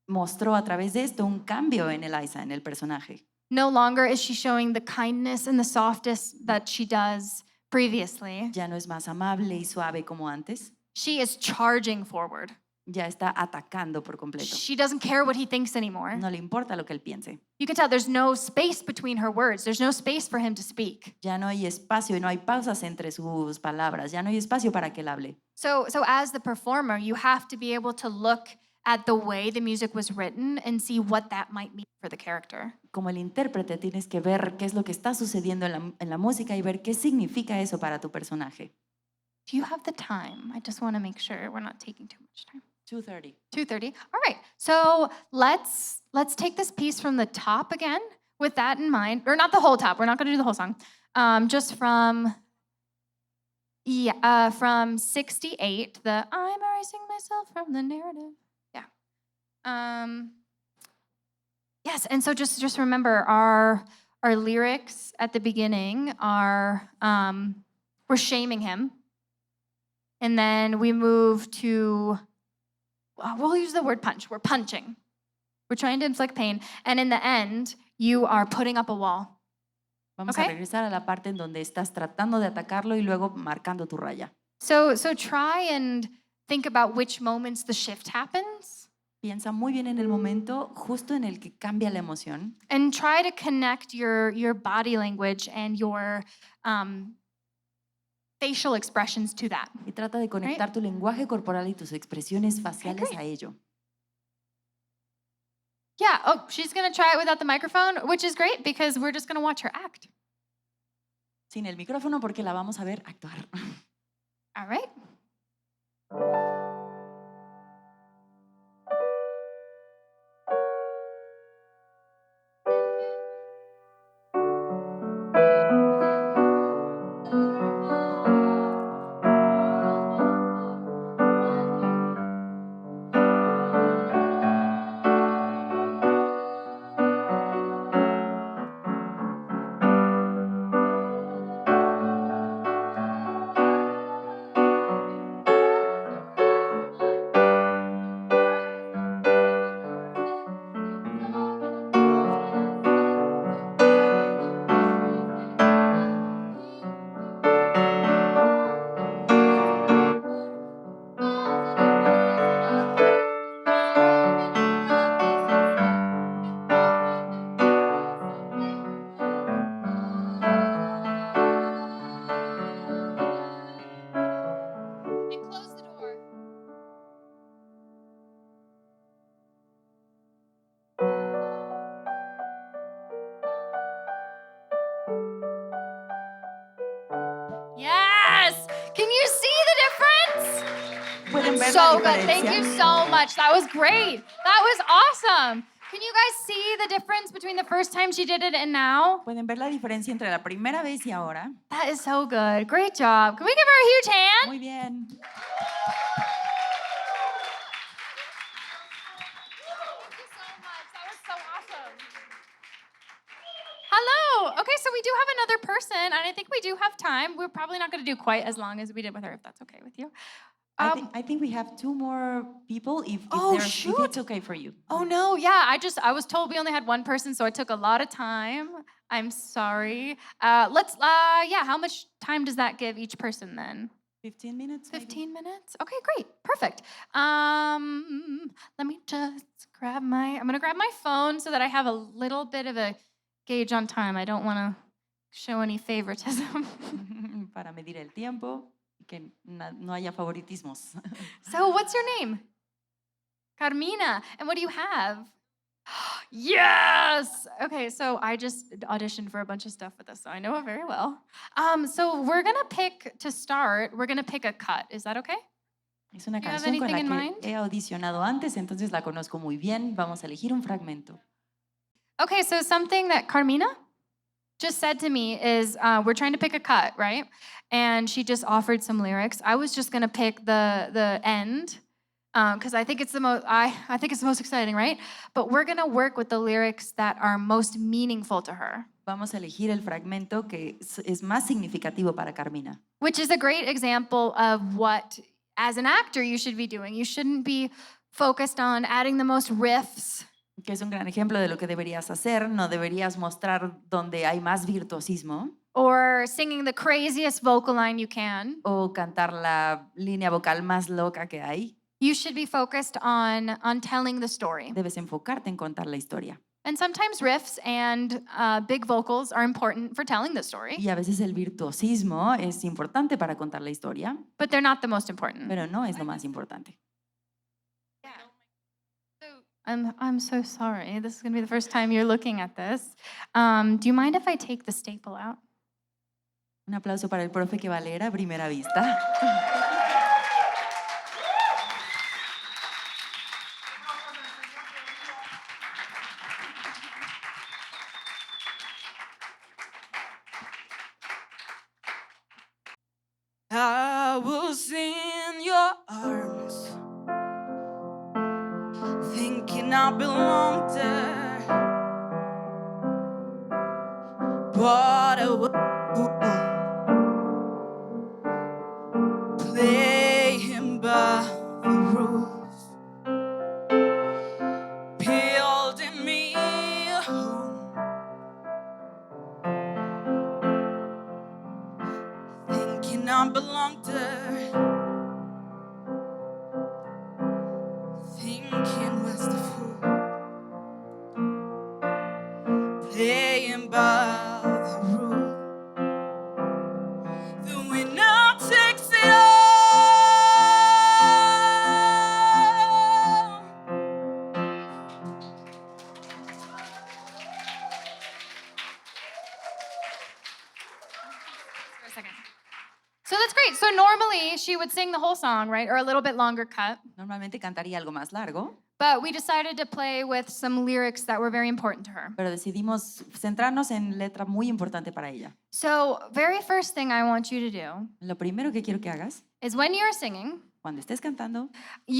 mostró a través de esto un cambio en Eliza, en el personaje.
No longer is she showing the kindness and the softness that she does previously.
Ya no es más amable y suave como antes,
She is charging forward.
ya está atacando por completo.
She doesn't care what he thinks anymore.
No le importa lo que él piense.
You can tell there's no space between her words. There's no space for him to speak.
Ya no hay espacio y no hay pausas entre sus palabras. Ya no hay espacio para que él hable.
So as the performer, you have to be able to look at the way the music was written and see what that might mean for the character.
Como el intérprete tienes que ver qué es lo que está sucediendo en la música y ver qué significa eso para tu personaje.
Do you have the time? I just want to make sure we're not taking too much time.
2:30.
2:30. All right. So let's take this piece from the top again with that in mind. Or not the whole top. We're not going to do the whole song. Just from Yeah, from 68, the I'm erasing myself from the narrative. Yeah. Yes, and so just remember our lyrics at the beginning are we're shaming him. And then we move to, we'll use the word punch. We're punching. We're trying to inflict pain. And in the end, you are putting up a wall.
Vamos
Okay.
a regresar a la parte en donde estás tratando de atacarlo y luego marcando tu raya.
So try and think about which moments the shift happens.
Piensa muy bien en el momento justo en el que cambia la emoción.
And try to connect your body language and your facial expressions to that.
Y trata de conectar tu lenguaje corporal y tus expresiones faciales
great.
a ello.
Yeah, oh, she's going to try it without the microphone, which is great because we're just going to watch her act.
Sin el micrófono porque la vamos a ver actuar.
All right. Yes! Can you see the difference?
¿Pueden ver
So
la
good. Thank
diferencia?
you so much. That was great. That was awesome. Can you guys see the difference between the first time she did it and now?
¿Pueden ver la diferencia entre la primera vez y ahora?
That is so good. Great job. Can we give her a huge hand?
Muy bien.
Thank you so much. That was so awesome. Hello. Okay, so we do have another person, and I think we do have time. We're probably not going to do quite as long as we did with her, if that's okay with you.
I think we have 2 more people if
shoot.
it's okay for you.
Oh no, yeah, I was told we only had one person, so it took a lot of time. I'm sorry. How much time does that give each person then?
15 minutes? maybe?
15 minutes? Okay, great. Perfect. Let me just I'm gonna grab my phone so that I have a little bit of a gauge on time. I don't want to show any favoritism.
Para medir el tiempo y que no haya favoritismos.
So, what's your name? Carmina. And what do you have? Yes! Okay, so I just auditioned for a bunch of stuff with this, so I know it very well. So we're gonna pick a cut. Is that okay?
Es una
Do you have
canción con
anything in
la
mind?
que he audicionado antes, entonces la conozco muy bien. Vamos a elegir un fragmento.
Okay, so something that Carmina just said to me is we're trying to pick a cut, right? And she just offered some lyrics. I was just gonna pick the end because I think it's the most exciting, right? But we're gonna work with the lyrics that are most meaningful to her.
Vamos a elegir el fragmento que es más significativo para Carmina.
Which is a great example of what, as an actor, you should be doing. You shouldn't be focused on adding the most riffs.
Que es un gran ejemplo de lo que deberías hacer. No deberías mostrar donde hay más virtuosismo.
Or singing the craziest vocal line you can.
O cantar la línea vocal más loca que hay.
You should be focused on telling the story.
Debes enfocarte en contar la historia.
And sometimes riffs and big vocals are important for telling the story.
Y a veces el virtuosismo es importante para contar la historia.
But they're not the most important.
Pero no es lo más importante.
I'm so sorry. This is going to be the first time you're looking at this. Do you mind if I take the staple out?
Un aplauso para el profe que va a leer a primera vista.
I was in your arms, thinking I belonged there, but I was playing by the rules, building me a home, thinking I belonged there, thinking was the fool, playing by the rules. The winner takes it all. For a second. So that's great. So normally she would sing the whole song, right? Or a little bit longer cut.
Normalmente cantaría algo más largo,
But we decided to play with some lyrics that were very important to her.
pero decidimos centrarnos en letra muy importante para ella.
So, very first thing I want you to do
Lo primero que quiero que hagas,
is when you're singing,
cuando estés cantando,
do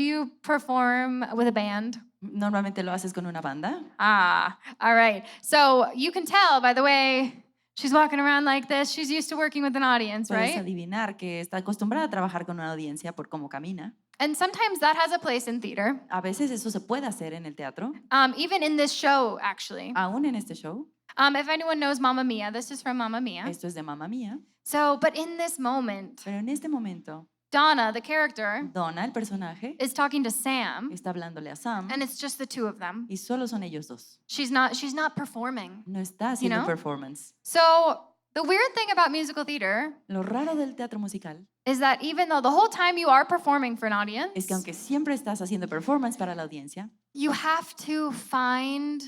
you perform with a band?
normalmente lo haces con una banda.
Ah, all right. So you can tell by the way she's walking around like this, she's used to working with an audience,
Puedes
right?
adivinar que está acostumbrada a trabajar con una audiencia por cómo camina.
And sometimes that has a place in theater,
A veces eso se puede hacer en el teatro,
even in this show, actually.
aún en este show.
If anyone knows Mamma Mia, this is from Mamma Mia.
Esto es de Mamma Mía.
So, but in this moment,
Pero en este momento,
Donna, the character,
Donna, el personaje,
is talking to Sam,
está hablándole a Sam
and it's just the two of them.
y solo son ellos dos.
She's not performing.
No está haciendo
know?
performance.
So, the weird thing about musical theater
Lo raro del teatro musical
is that even though the whole time you are performing for an audience,
es que aunque siempre estás haciendo performance para la audiencia,
you have to find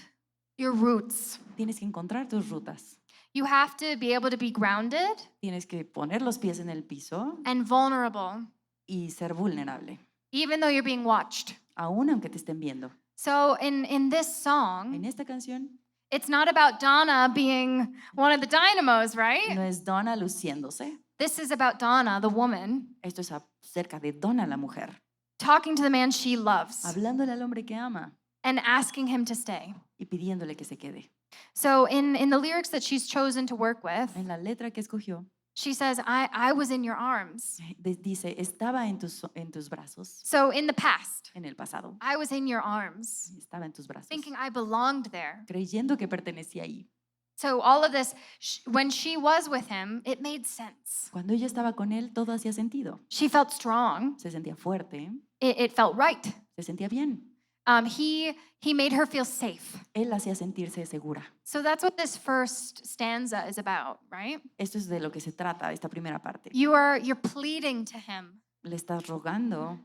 your roots.
tienes que encontrar tus rutas.
You have to be able to be grounded
Tienes que poner los pies en el piso
and vulnerable,
y ser vulnerable,
even though you're being watched.
aún aunque te estén viendo.
So in this song,
En esta canción
it's not about Donna being one of the dynamos, right?
no es Donna luciéndose.
This is about Donna, the woman,
Esto es acerca de Donna, la mujer,
talking to the man she loves
hablándole al hombre que ama
and asking him to stay.
y pidiéndole que se quede.
So in the lyrics that she's chosen to work with,
En la letra que escogió,
she says, I was in your arms.
dice, estaba en tus brazos,
So in the past,
en el pasado,
I was in your arms,
estaba en tus brazos,
thinking I belonged there.
creyendo que pertenecía ahí.
So all of this, when she was with him, it made sense.
Cuando ella estaba con él, todo hacía sentido.
She felt strong.
Se sentía fuerte,
It felt right.
se sentía bien.
He made her feel safe.
Él la hacía sentirse segura.
So that's what this first stanza is about, right?
Esto es de lo que se trata, esta primera parte.
You're pleading to him.
Le estás rogando,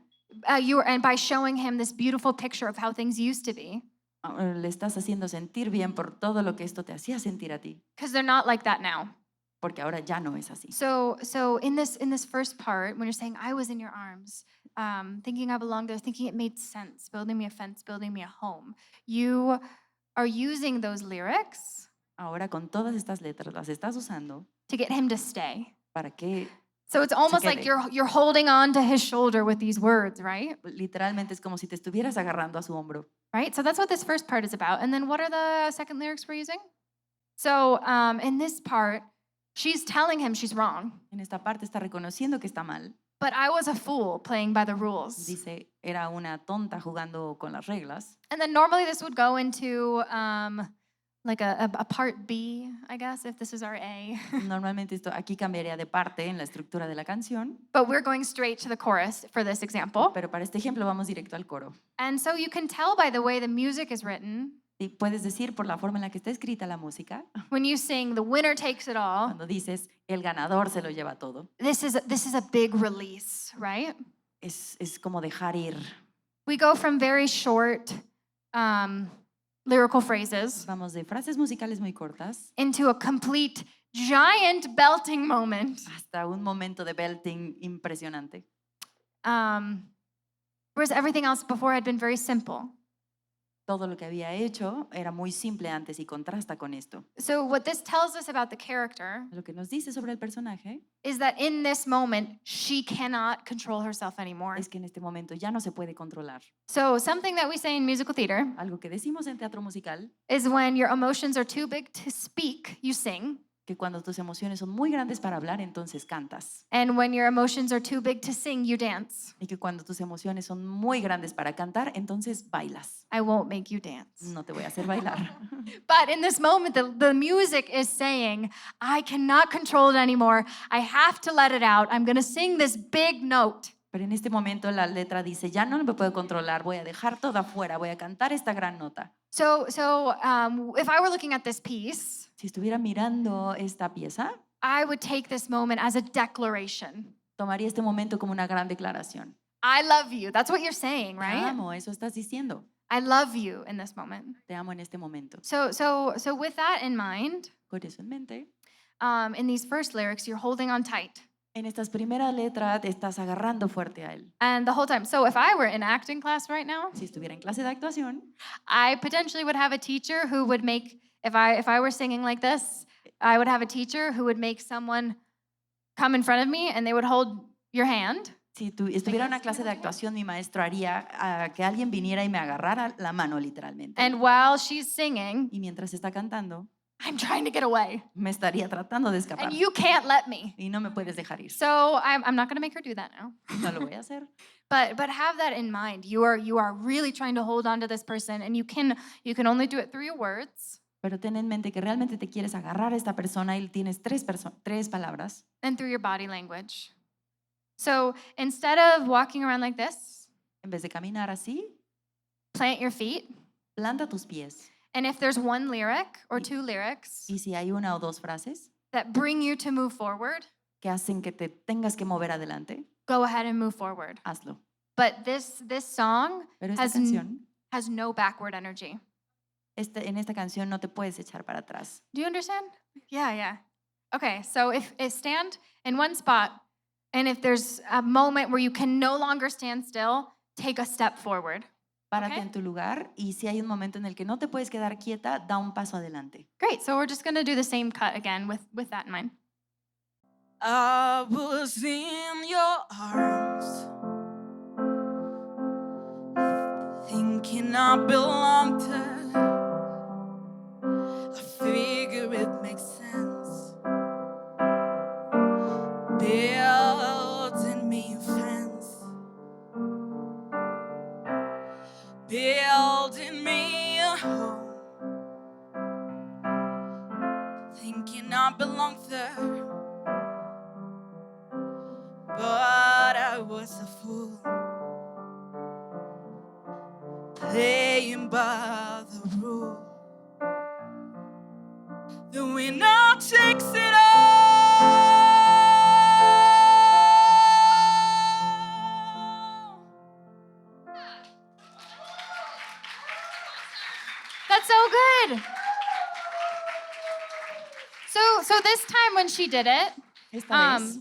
And by showing him this beautiful picture of how things used to be,
le estás haciendo sentir bien por todo lo que esto te hacía sentir a ti,
because they're not like that now.
porque ahora ya no es así.
So in this first part, when you're saying I was in your arms, thinking I belonged there, thinking it made sense, building me a fence, building me a home, you are using those lyrics
Ahora con todas estas letras las estás usando
to get him to stay.
para que
So it's almost like
quede.
you're holding on to his shoulder with these words, right?
literalmente es como si te estuvieras agarrando a su hombro.
Right? So that's what this first part is about. And then what are the second lyrics we're using? So in this part, she's telling him she's wrong.
En esta parte está reconociendo que está mal.
But I was a fool playing by the rules.
Dice, era una tonta jugando con las reglas.
And then normally this would go into like a part B, I guess, if this is our A.
Normalmente esto aquí cambiaría de parte en la estructura de la canción,
But we're going straight to the chorus for this example.
pero para este ejemplo vamos directo al coro.
And so you can tell by the way the music is written,
Y puedes decir por la forma en la que está escrita la música,
when you sing the winner takes it all,
cuando dices el ganador se lo lleva todo,
this is a big release, right?
es como dejar ir.
We go from very short lyrical phrases
Vamos de frases musicales muy cortas
into a complete giant belting moment.
hasta un momento de belting impresionante.
Whereas everything else before had been very simple.
Todo lo que había hecho era muy simple antes y contrasta con esto.
So what this tells us about the character
Lo que nos dice sobre el personaje
is that in this moment, she cannot control herself anymore.
es que en este momento ya no se puede controlar.
So something that we say in musical theater
Algo que decimos en teatro musical,
is when your emotions are too big to speak, you sing.
que cuando tus emociones son muy grandes para hablar, entonces cantas.
And when your emotions are too big to sing, you dance.
Y que cuando tus emociones son muy grandes para cantar, entonces bailas.
I won't make you dance.
No te voy a hacer bailar.
But in this moment, the music is saying, I cannot control it anymore. I have to let it out. I'm going to sing this big note.
Pero en este momento la letra dice, ya no me puedo controlar, voy a dejar todo afuera, voy a cantar esta gran nota.
So if I were looking at this piece,
Si estuviera mirando esta pieza,
I would take this moment as a declaration.
tomaría este momento como una gran declaración.
I love you. That's what you're saying,
Te
right?
amo, eso estás diciendo.
I love you in this moment.
Te amo en este momento.
So with that in mind,
Con eso en mente,
in these first lyrics, you're holding on tight.
en estas primeras letras te estás agarrando fuerte a él.
And the whole time. So if I were in acting class right now,
Si estuviera en clase de actuación,
I potentially would have a teacher who would make, if I were singing like this, I would have a teacher who would make someone come in front of me and they would hold your hand.
si estuviera en una clase de actuación, mi maestro haría que alguien viniera y me agarrara la mano literalmente.
And while she's singing,
Y mientras está cantando,
I'm trying to get away.
me estaría tratando de escapar.
And you can't let me.
Y no me puedes dejar ir.
So I'm not going to make her do that now.
No lo voy a hacer.
But have that in mind. You are really trying to hold on to this person, and you can only do it through your words
Pero ten en mente que realmente te quieres agarrar a esta persona y tienes tres palabras.
and through your body language. So instead of walking around like this,
En vez de caminar así,
plant your feet.
planta tus pies.
And if there's one lyric or two lyrics
Y si hay una o dos frases
that bring you to move forward,
que hacen que te tengas que mover adelante,
go ahead and move forward.
hazlo.
But this song
Pero esta
has
canción,
has no backward energy.
en esta canción no te puedes echar para atrás.
Do you understand? Yeah. Okay, so if stand in one spot, and if there's a moment where you can no longer stand still, take a step forward.
Párate
Okay.
en tu lugar y si hay un momento en el que no te puedes quedar quieta, da un paso adelante.
Great, so we're just gonna do the same cut again with that in mind.
I was in your arms, thinking I belonged there. I figure it makes sense. Building me a fence, building me a home, thinking I belonged there. But I was a fool, playing by the rule. The winner takes it all.
That's so good. So this time when she did it,
Esta vez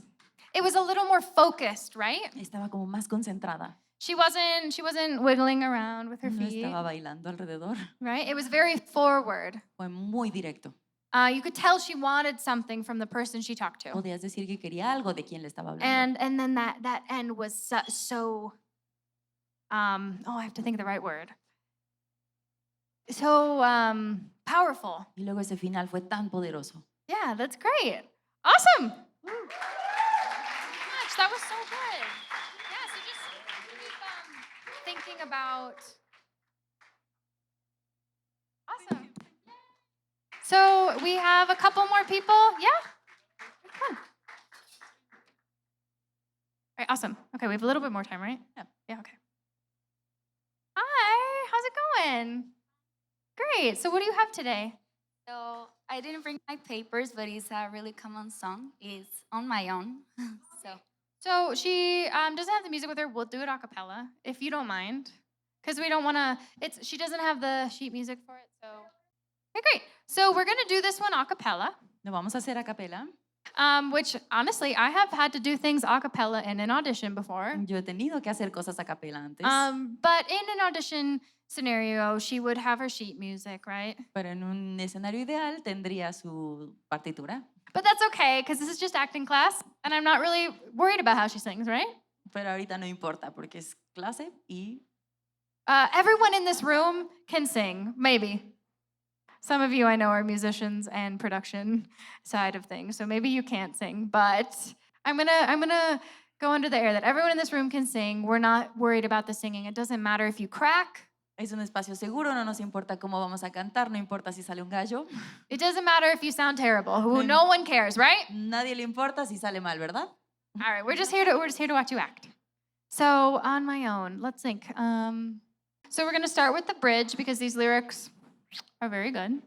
it was a little more focused, right?
estaba como más concentrada.
She wasn't wiggling around with her
No
feet,
estaba bailando alrededor.
right? It was very forward.
Fue muy directo.
You could tell she wanted something from the person she talked to.
Podías decir que quería algo de quien le estaba hablando.
And then that end was so I have to think of the right word. So powerful.
Y luego ese final fue tan poderoso.
Yeah, that's great. Awesome. Gosh, that was so good. Yeah, so just keep thinking about. Awesome. So we have a couple more people. Yeah? Come on. All right, awesome. Okay, we have a little bit more time, right? Yeah, okay. Hi, how's it going? Great. So what do you have today?
So I didn't bring my papers, but it's a really common song. It's on my own.
So she doesn't have the music with her. We'll do it a cappella, if you don't mind. Because we don't want to, she doesn't have the sheet music for it, so. Okay, great. So we're going to do this one a cappella.
Lo vamos a hacer a capela.
Which honestly, I have had to do things a cappella in an audition before.
Yo he tenido que hacer cosas a capela antes,
But in an audition scenario, she would have her sheet music, right?
pero en un escenario ideal tendría su partitura.
But that's okay, because this is just acting class, and I'm not really worried about how she sings, right?
Pero ahorita no importa porque es clase y
Everyone in this room can sing, maybe. Some of you I know are musicians and production side of things, so maybe you can't sing, but I'm gonna go under the air that everyone in this room can sing. We're not worried about the singing. It doesn't matter if you crack.
es un espacio seguro, no nos importa cómo vamos a cantar, no importa si sale un gallo,
It doesn't matter if you sound terrible. No one cares, right?
nadie le importa si sale mal, ¿verdad?
All right, we're just here to watch you act. So on my own, let's think. So we're gonna start with the bridge because these lyrics are very good.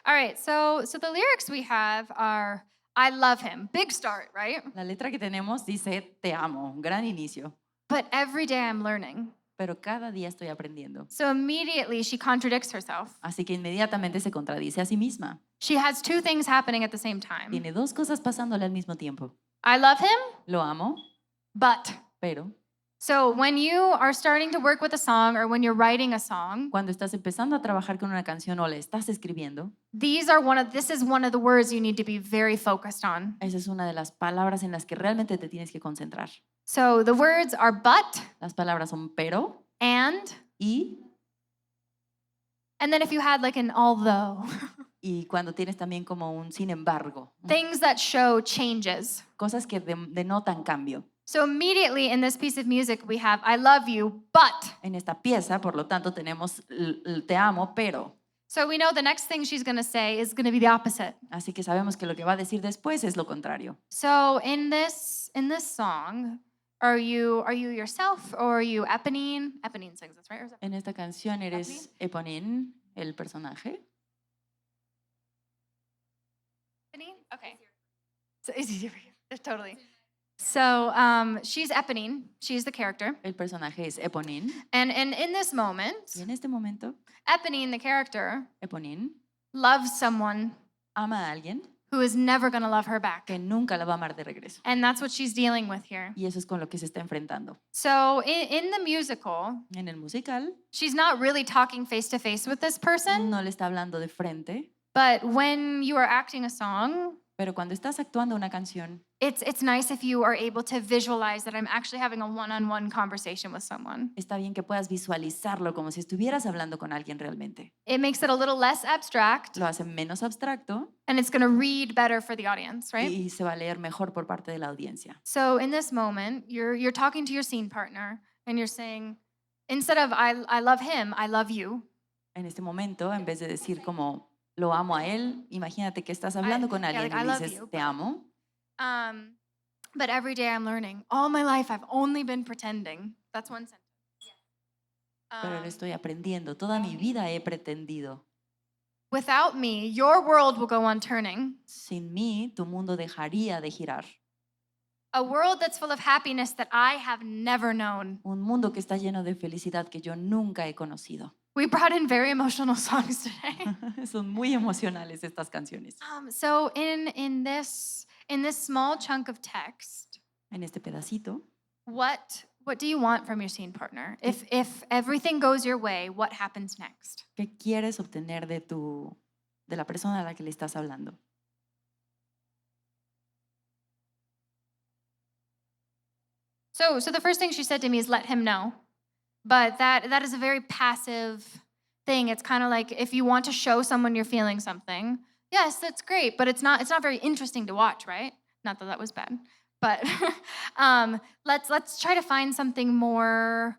All right, so the lyrics we have are I love him, big start, right?
La letra que tenemos dice te amo, un gran inicio,
But every day I'm learning.
pero cada día estoy aprendiendo.
So immediately she contradicts herself.
Así que inmediatamente se contradice a sí misma.
She has two things happening at the same time.
Tiene dos cosas pasándole al mismo tiempo.
I love him,
Lo amo,
but.
pero
So when you are starting to work with a song or when you're writing a song,
cuando estás empezando a trabajar con una canción o la estás escribiendo,
this is one of the words you need to be very focused on.
esa es una de las palabras en las que realmente te tienes que concentrar.
So the words are but,
Las palabras son pero
and then if you had like an although,
y cuando tienes también como un sin embargo,
things that show changes.
cosas que denotan cambio.
So immediately in this piece of music we have I love you, but.
En esta pieza, por lo tanto, tenemos te amo, pero.
So we know the next thing she's going to say is going to be the opposite.
Así que sabemos que lo que va a decir después es lo contrario.
So in this song, are you yourself or are you Eponine? Eponine sings this, right? Or is it-
En esta canción eres Eponine, el personaje.
Eponine? Okay. So it's easier for you. Totally. So she's Eponine. She's the character.
El personaje es Eponine.
And in this moment,
Y en este momento,
Eponine, the character,
Eponine
loves someone
ama a alguien
who is never going to love her back.
que nunca la va a amar de regreso.
And that's what she's dealing with here.
Y eso es con lo que se está enfrentando.
So in the musical,
En el musical,
she's not really talking face to face with this person,
no le está hablando de frente,
but when you are acting a song,
pero cuando estás actuando una canción,
it's nice if you are able to visualize that I'm actually having a one-on-one conversation with someone.
está bien que puedas visualizarlo como si estuvieras hablando con alguien realmente.
It makes it a little less abstract,
Lo hace menos abstracto
and it's going to read better for the audience, right?
y se va a leer mejor por parte de la audiencia.
So in this moment, you're talking to your scene partner, and you're saying, instead of I love him, I love you.
En este momento, en vez de decir como lo amo a él, imagínate que estás hablando con alguien
like, I
y
love
dices
you,
te amo,
But every day I'm learning. All my life I've only been pretending. That's one sentence.
pero lo estoy aprendiendo. Toda mi vida he pretendido.
Without me, your world will go on turning.
Sin mí, tu mundo dejaría de girar.
A world that's full of happiness that I have never known.
Un mundo que está lleno de felicidad que yo nunca he conocido.
We brought in very emotional songs today.
Son muy emocionales estas canciones.
So in this small chunk of text,
En este pedacito,
what do you want from your scene partner? If everything goes your way, what happens next?
¿qué quieres obtener de la persona a la que le estás hablando?
So the first thing she said to me is let him know. But that is a very passive thing. It's kind of like if you want to show someone you're feeling something, yes, that's great, but it's not very interesting to watch, right? Not that was bad. But let's try to find something more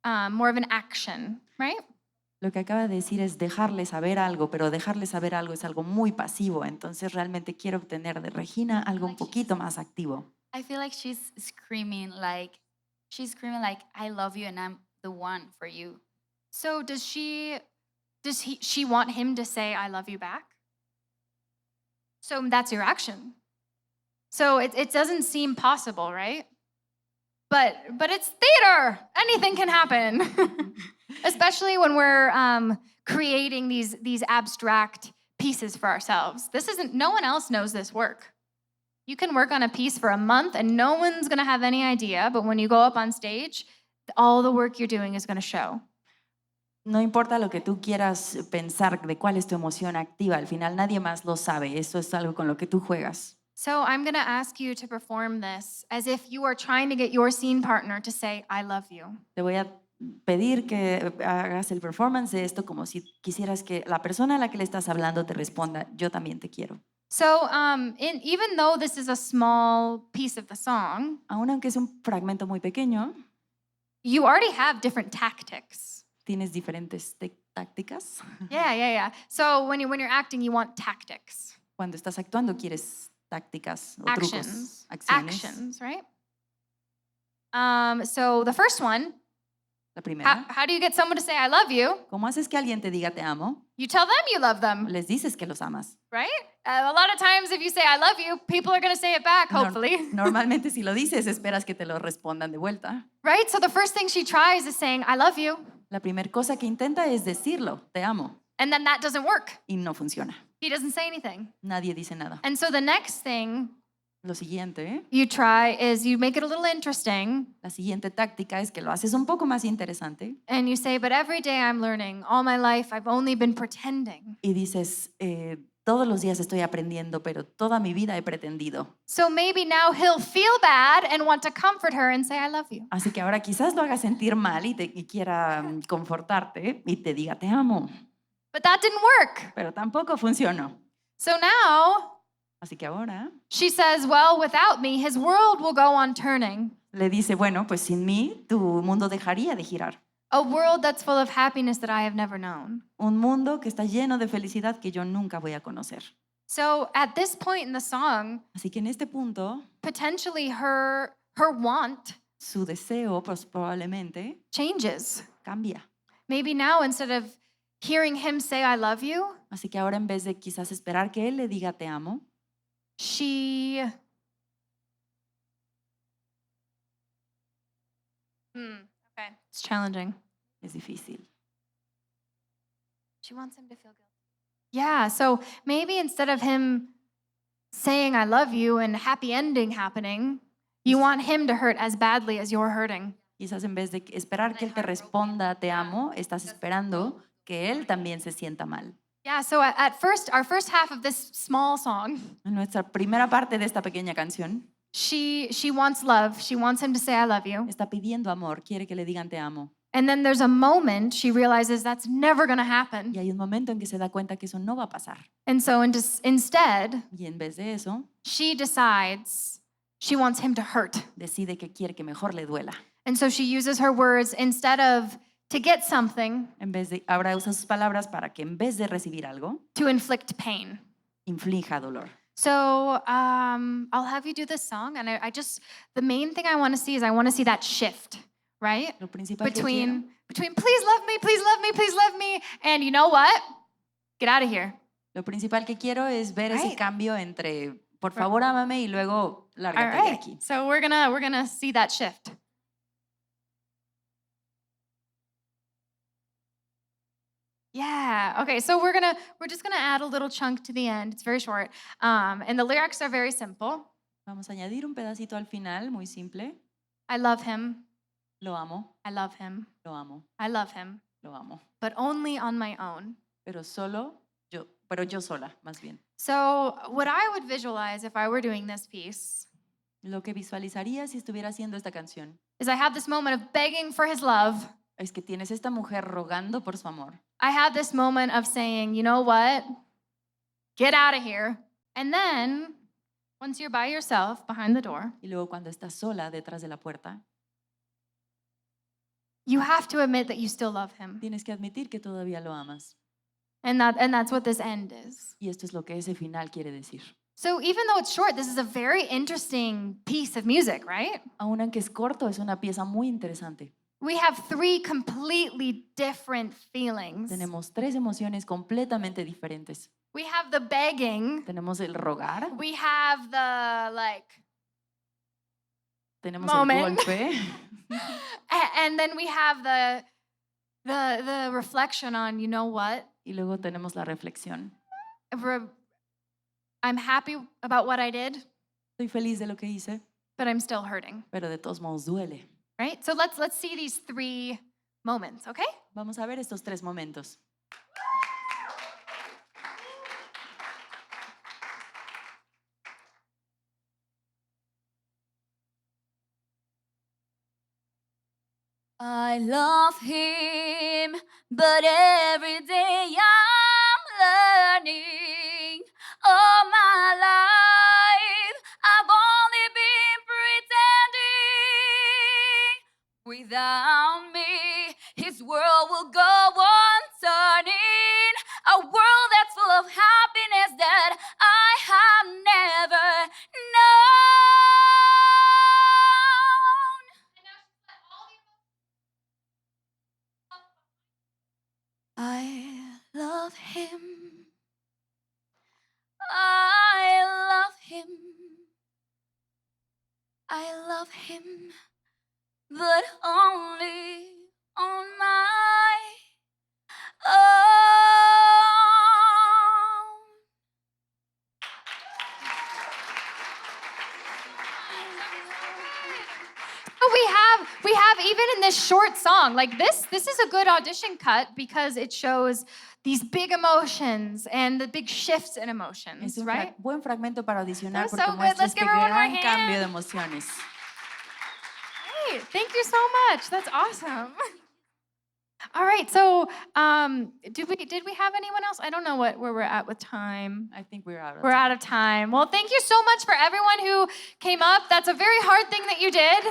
of an action, right?
Lo que acaba de decir es dejarle saber algo, pero dejarle saber algo es algo muy pasivo. Entonces realmente quiero obtener de Regina algo un poquito más activo.
I feel like she's screaming like I love you and I'm the one for you.
So does she want him to say I love you back? So that's your action. So it doesn't seem possible, right? But it's theater. Anything can happen. Especially when we're creating these abstract pieces for ourselves. No one else knows this work. You can work on a piece for a month and no one's going to have any idea, but when you go up on stage, all the work you're doing is going to show.
No importa lo que tú quieras pensar de cuál es tu emoción activa, al final nadie más lo sabe. Eso es algo con lo que tú juegas.
So I'm going to ask you to perform this as if you are trying to get your scene partner to say, I love you.
Te voy a pedir que hagas el performance de esto como si quisieras que la persona a la que le estás hablando te responda, yo también te quiero.
So even though this is a small piece of the song,
Aun aunque es un fragmento muy pequeño,
you already have different tactics.
tienes diferentes tácticas.
Yeah. So when you're acting, you want tactics.
Cuando estás actuando quieres tácticas o
Actions.
trucos, acciones.
Actions, right? So the first one,
La primera,
how do you get someone to say I love you?
¿cómo haces que alguien te diga te amo?
You tell them you love them,
Les dices que los amas.
right? A lot of times if you say I love you, people are going to say it back, hopefully.
Normalmente si lo dices esperas que te lo respondan de vuelta.
Right? So the first thing she tries is saying I love you,
La primera cosa que intenta es decirlo, te amo,
and then that doesn't work.
y no funciona.
He doesn't say anything.
Nadie dice nada.
And so the next thing
Lo siguiente,
you try is you make it a little interesting
la siguiente táctica es que lo haces un poco más interesante
and you say, but every day I'm learning. All my life I've only been pretending.
y dices, todos los días estoy aprendiendo, pero toda mi vida he pretendido.
So maybe now he'll feel bad and want to comfort her and say, I love you.
Así que ahora quizás lo haga sentir mal y quiera confortarte y te diga te amo,
But that didn't work.
pero tampoco funcionó.
So now
Así que ahora
she says, well, without me, his world will go on turning.
le dice, bueno, pues sin mí tu mundo dejaría de girar.
A world that's full of happiness that I have never known.
Un mundo que está lleno de felicidad que yo nunca voy a conocer.
So at this point in the song,
Así que en este punto,
potentially her want
su deseo pues, probablemente
changes.
cambia.
Maybe now instead of hearing him say I love you,
Así que ahora en vez de quizás esperar que él le diga te amo,
she okay, it's challenging.
es difícil.
She wants him to feel guilty. Yeah, so maybe instead of him saying I love you and happy ending happening, you want him to hurt as badly as you're hurting.
Quizás en vez de esperar que él te responda te amo, estás esperando que él también se sienta mal.
Yeah, so at first, our first half of this small song,
En nuestra primera parte de esta pequeña canción,
she wants love. She wants him to say I love you.
está pidiendo amor, quiere que le digan te amo.
And then there's a moment she realizes that's never going to happen.
Y hay un momento en que se da cuenta que eso no va a pasar.
And so instead,
Y en vez de eso,
she decides she wants him to hurt.
decide que quiere que mejor le duela.
And so she uses her words instead of to get something,
En vez de, ahora usa sus palabras para que en vez de recibir algo,
to inflict pain.
inflija dolor.
So I'll have you do this song, and I just, the main thing I want to see is I want to see that shift, right?
Lo principal que quiero,
Between please love me, please love me, please love me, and you know what? Get out of here.
lo principal que quiero es ver ese
Right.
cambio entre por favor ámame y luego
All
lárgate de
right.
aquí.
So we're gonna see that shift. Yeah. Okay. So we're just gonna add a little chunk to the end. It's very short, and the lyrics are very simple.
Vamos a añadir un pedacito al final, muy simple.
I love him.
Lo amo,
I love him.
lo amo,
I love him.
lo amo.
But only on my own.
Pero yo sola, más bien.
So what I would visualize if I were doing this piece
Lo que visualizaría si estuviera haciendo esta canción
is I have this moment of begging for his love.
es que tienes esta mujer rogando por su amor.
I have this moment of saying, you know what? Get out of here. And then, once you're by yourself behind the door,
Y luego cuando estás sola detrás de la puerta,
you have to admit that you still love him.
tienes que admitir que todavía lo amas.
And that's what this end is.
Y esto es lo que ese final quiere decir.
So even though it's short, this is a very interesting piece of music, right?
Aun aunque es corto, es una pieza muy interesante.
We have three completely different feelings.
Tenemos tres emociones completamente diferentes.
We have the begging.
Tenemos el rogar,
We have the
tenemos
Moment.
el golpe
and then we have the reflection on, you know what?
y luego tenemos la reflexión.
I'm happy about what I did.
Estoy feliz de lo que hice,
but I'm still hurting,
pero de todos modos duele.
right? So let's see these 3 moments, okay?
Vamos a ver estos 3 momentos.
I love him, but every day I'm learning. All my life I've only been pretending. Without me, his world will go on turning. A world that's full of happiness that I have never known. I love him. I love him. I love him, but only on my own.
We have even in this short song, like this is a good audition cut because it shows these big emotions and the big shifts in emotions,
Es un
right?
buen fragmento para audicionar
That was
porque
so good.
muestra
Let's
este
give her one more
gran
hand.
cambio de emociones.
Great. Thank you so much. That's awesome. All right, so did we have anyone else? I don't know where we're at with time.
I think we're out of
We're
time.
out of time. Well, thank you so much for everyone who came up. That's a very hard thing that you did.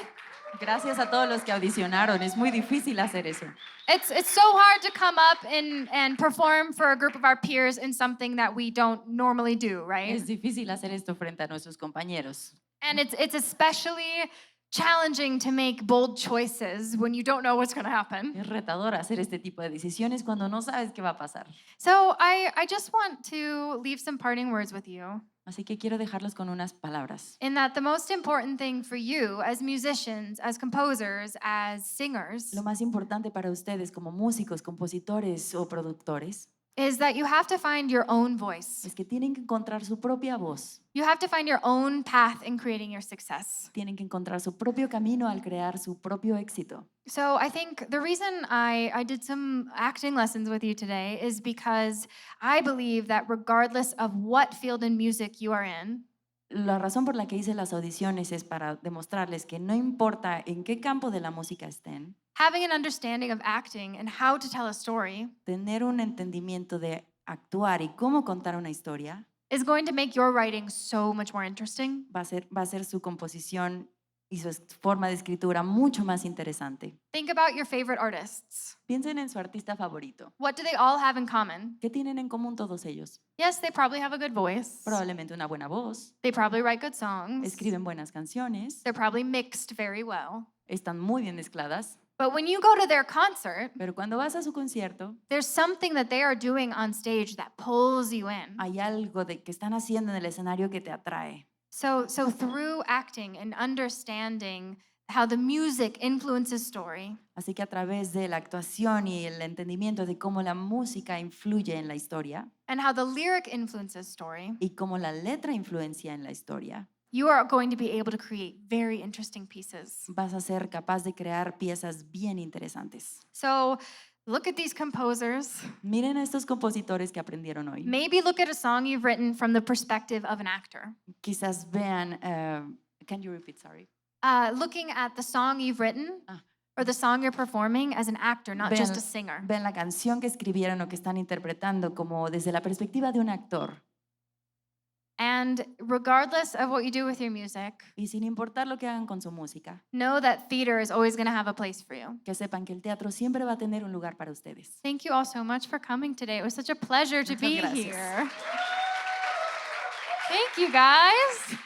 Gracias a todos los que audicionaron. Es muy difícil hacer eso.
It's so hard to come up and perform for a group of our peers in something that we don't normally do, right?
Es difícil hacer esto frente a nuestros compañeros.
And it's especially challenging to make bold choices when you don't know what's going to happen.
Es retador hacer este tipo de decisiones cuando no sabes qué va a pasar.
So I just want to leave some parting words with you.
Así que quiero dejarlos con unas palabras.
In that the most important thing for you as musicians, as composers, as singers,
Lo más importante para ustedes como músicos, compositores o productores
is that you have to find your own voice.
es que tienen que encontrar su propia voz.
You have to find your own path in creating your success.
Tienen que encontrar su propio camino al crear su propio éxito.
So I think the reason I did some acting lessons with you today is because I believe that regardless of what field in music you are in,
La razón por la que hice las audiciones es para demostrarles que no importa en qué campo de la música estén,
having an understanding of acting and how to tell a story
tener un entendimiento de actuar y cómo contar una historia
is going to make your writing so much more interesting.
va a ser su composición y su forma de escritura mucho más interesante.
Think about your favorite artists.
Piensen en su artista favorito.
What do they all have in common?
¿Qué tienen en común todos ellos?
Yes, they probably have a good voice.
Probablemente una buena voz,
They probably write good songs.
escriben buenas canciones,
They're probably mixed very well.
están muy bien mezcladas,
But when you go to their concert,
pero cuando vas a su concierto
there's something that they are doing on stage that pulls you in.
hay algo de que están haciendo en el escenario que te atrae.
So through acting and understanding how the music influences story,
Así que a través de la actuación y el entendimiento de cómo la música influye en la historia
and how the lyric influences story,
y cómo la letra influencia en la historia,
you are going to be able to create very interesting pieces.
vas a ser capaz de crear piezas bien interesantes.
So look at these composers.
Miren a estos compositores que aprendieron hoy.
Maybe look at a song you've written from the perspective of an actor.
Quizás vean, can you repeat, sorry?
Looking at the song you've written
Ah.
or the song you're performing as an actor, not just a singer.
Vean la canción que escribieron o que están interpretando como desde la perspectiva de un actor.
And regardless of what you do with your music,
Y sin importar lo que hagan con su música,
know that theater is always going to have a place for you.
que sepan que el teatro siempre va a tener un lugar para ustedes.
Thank you all so much for coming today. It was such a pleasure to
Muchas
be
gracias.
here. Thank you, guys.